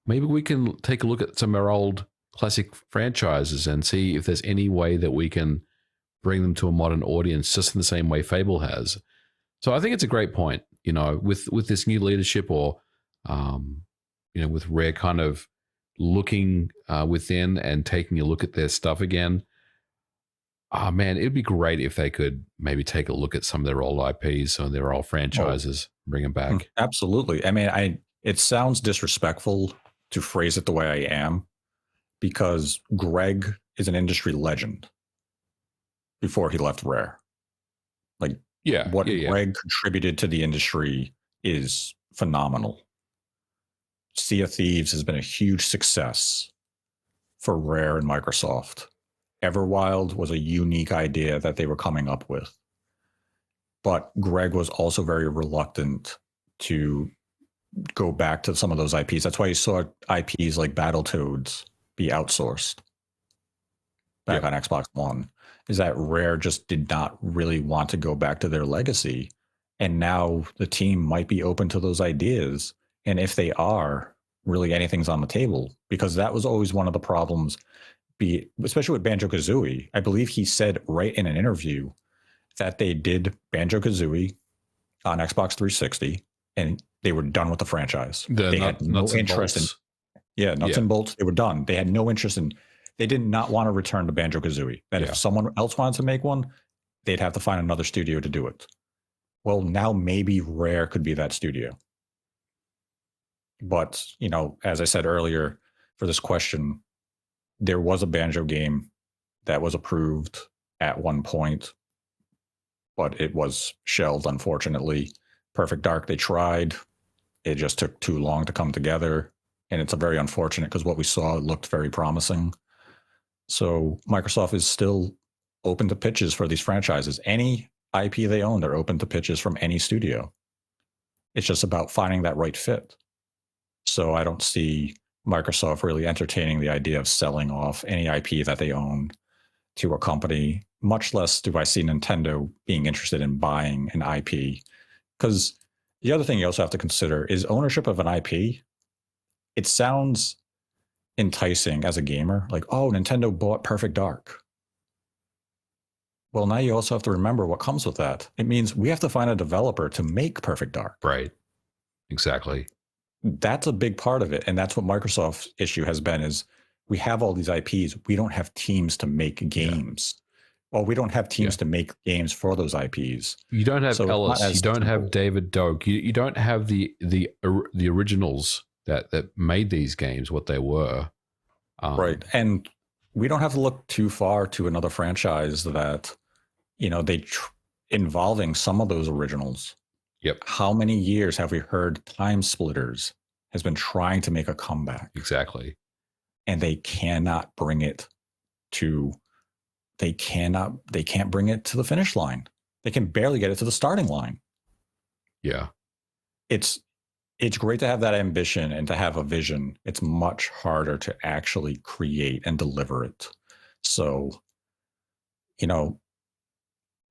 maybe we can take a look at some of our old classic franchises and see if there's any way that we can bring them to a modern audience, just in the same way Fable has. So I think it's a great point, with this new leadership, or, with Rare kind of looking within and taking a look at their stuff again. Oh man, it'd be great if they could maybe take a look at some of their old IPs or their old franchises, bring them back.
Absolutely. I mean, it sounds disrespectful to phrase it the way I am, because Greg is an industry legend before he left Rare. Like, what Greg contributed to the industry is phenomenal. Sea of Thieves has been a huge success for Rare and Microsoft. Everwild was a unique idea that they were coming up with. But Greg was also very reluctant to go back to some of those IPs. That's why you saw IPs like Battletoads be outsourced back on Xbox One, is that Rare just did not really want to go back to their legacy. And now the team might be open to those ideas. And if they are, really anything's on the table, because that was always one of the problems, especially with Banjo-Kazooie. I believe he said right in an interview that they did Banjo-Kazooie on Xbox 360 and they were done with the franchise. They had no interest in nuts and bolts. They were done. They had no interest in, they did not want to return to Banjo-Kazooie. That if someone else wanted to make one, they'd have to find another studio to do it. Well, now maybe Rare could be that studio. But, as I said earlier for this question, there was a Banjo game that was approved at one point, but it was shelved, unfortunately. Perfect Dark, they tried. It just took too long to come together. And it's a very unfortunate, because what we saw looked very promising. So Microsoft is still open to pitches for these franchises. Any IP they own, they're open to pitches from any studio. It's just about finding that right fit. So I don't see Microsoft really entertaining the idea of selling off any IP that they own to a company, much less do I see Nintendo being interested in buying an IP. Because the other thing you also have to consider is ownership of an IP. It sounds enticing as a gamer, like, oh, Nintendo bought Perfect Dark. Well, now you also have to remember what comes with that. It means we have to find a developer to make Perfect Dark.
Right. Exactly.
That's a big part of it. And that's what Microsoft's issue has been, is we have all these IPs. We don't have teams to make games. Well, we don't have teams to make games for those IPs. You don't have Ellis. You don't have David Doak. You don't have the originals that made these games what they were. Right. And we don't have to look too far to another franchise that, involving some of those originals. Yep. How many years have we heard Time Splitters has been trying to make a comeback? Exactly. And they cannot bring it to, they can't bring it to the finish line. They can barely get it to the starting line. Yeah. It's great to have that ambition and to have a vision. It's much harder to actually create and deliver it. So,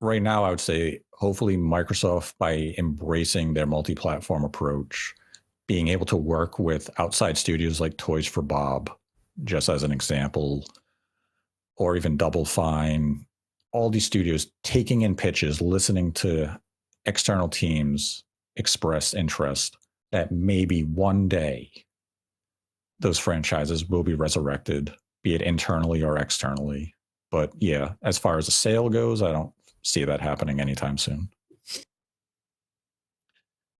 right now, I would say hopefully Microsoft, by embracing their multi-platform approach, being able to work with outside studios like Toys for Bob, just as an example, or even Double Fine, all these studios taking in pitches, listening to external teams express interest, that maybe one day those franchises will be resurrected, be it internally or externally. But yeah, as far as a sale goes, I don't see that happening anytime soon.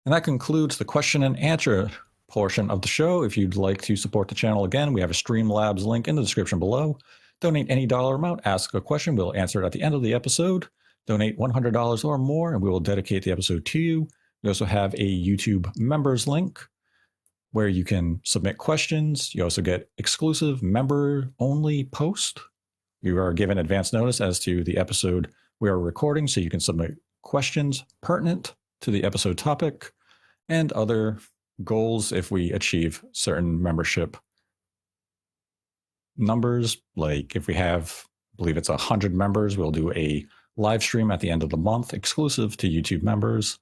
And that concludes the question and answer portion of the show. If you'd like to support the channel, again, we have a Streamlabs link in the description below. Donate any dollar amount, ask a question, we'll answer it at the end of the episode. Donate $100 or more, and we will dedicate the episode to you. We also have a YouTube members link where you can submit questions. You also get exclusive member-only post. You are given advance notice as to the episode we are recording, so you can submit questions pertinent to the episode topic and other goals if we achieve certain membership numbers. Like if we have, I believe it's 100 members, we'll do a live stream at the end of the month exclusive to YouTube members.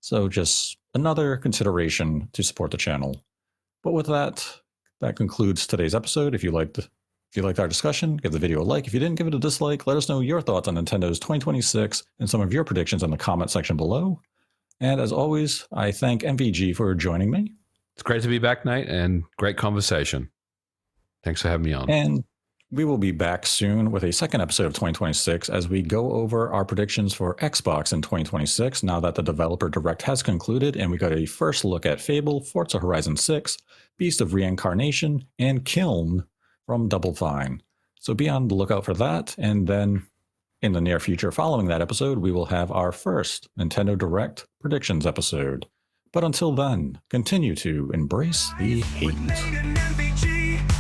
So just another consideration to support the channel. But with that concludes today's episode. If you liked our discussion, give the video a like. If you didn't, give it a dislike. Let us know your thoughts on Nintendo's 2026 and some of your predictions in the comment section below. And as always, I thank MVG for joining me.
It's great to be back, Nate, and great conversation. Thanks for having me on.
And we will be back soon with a second episode of 2026 as we go over our predictions for Xbox in 2026 now that the Developer Direct has concluded and we got a first look at Fable, Forza Horizon 6, Beast of Reincarnation, and Kiln from Double Fine. So be on the lookout for that, and then in the near future following that episode, we will have our first Nintendo Direct predictions episode. But until then, continue to embrace the hate.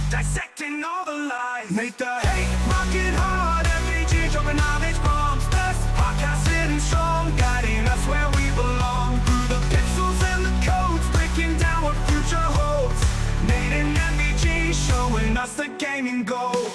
Dissecting all the lies, make the hate rocket hard. MVG dropping knowledge bombs. Best podcast sitting strong, guiding us where we belong. Through the pixels and the codes, breaking down what future holds. Nate and MVG showing us the gaming gold.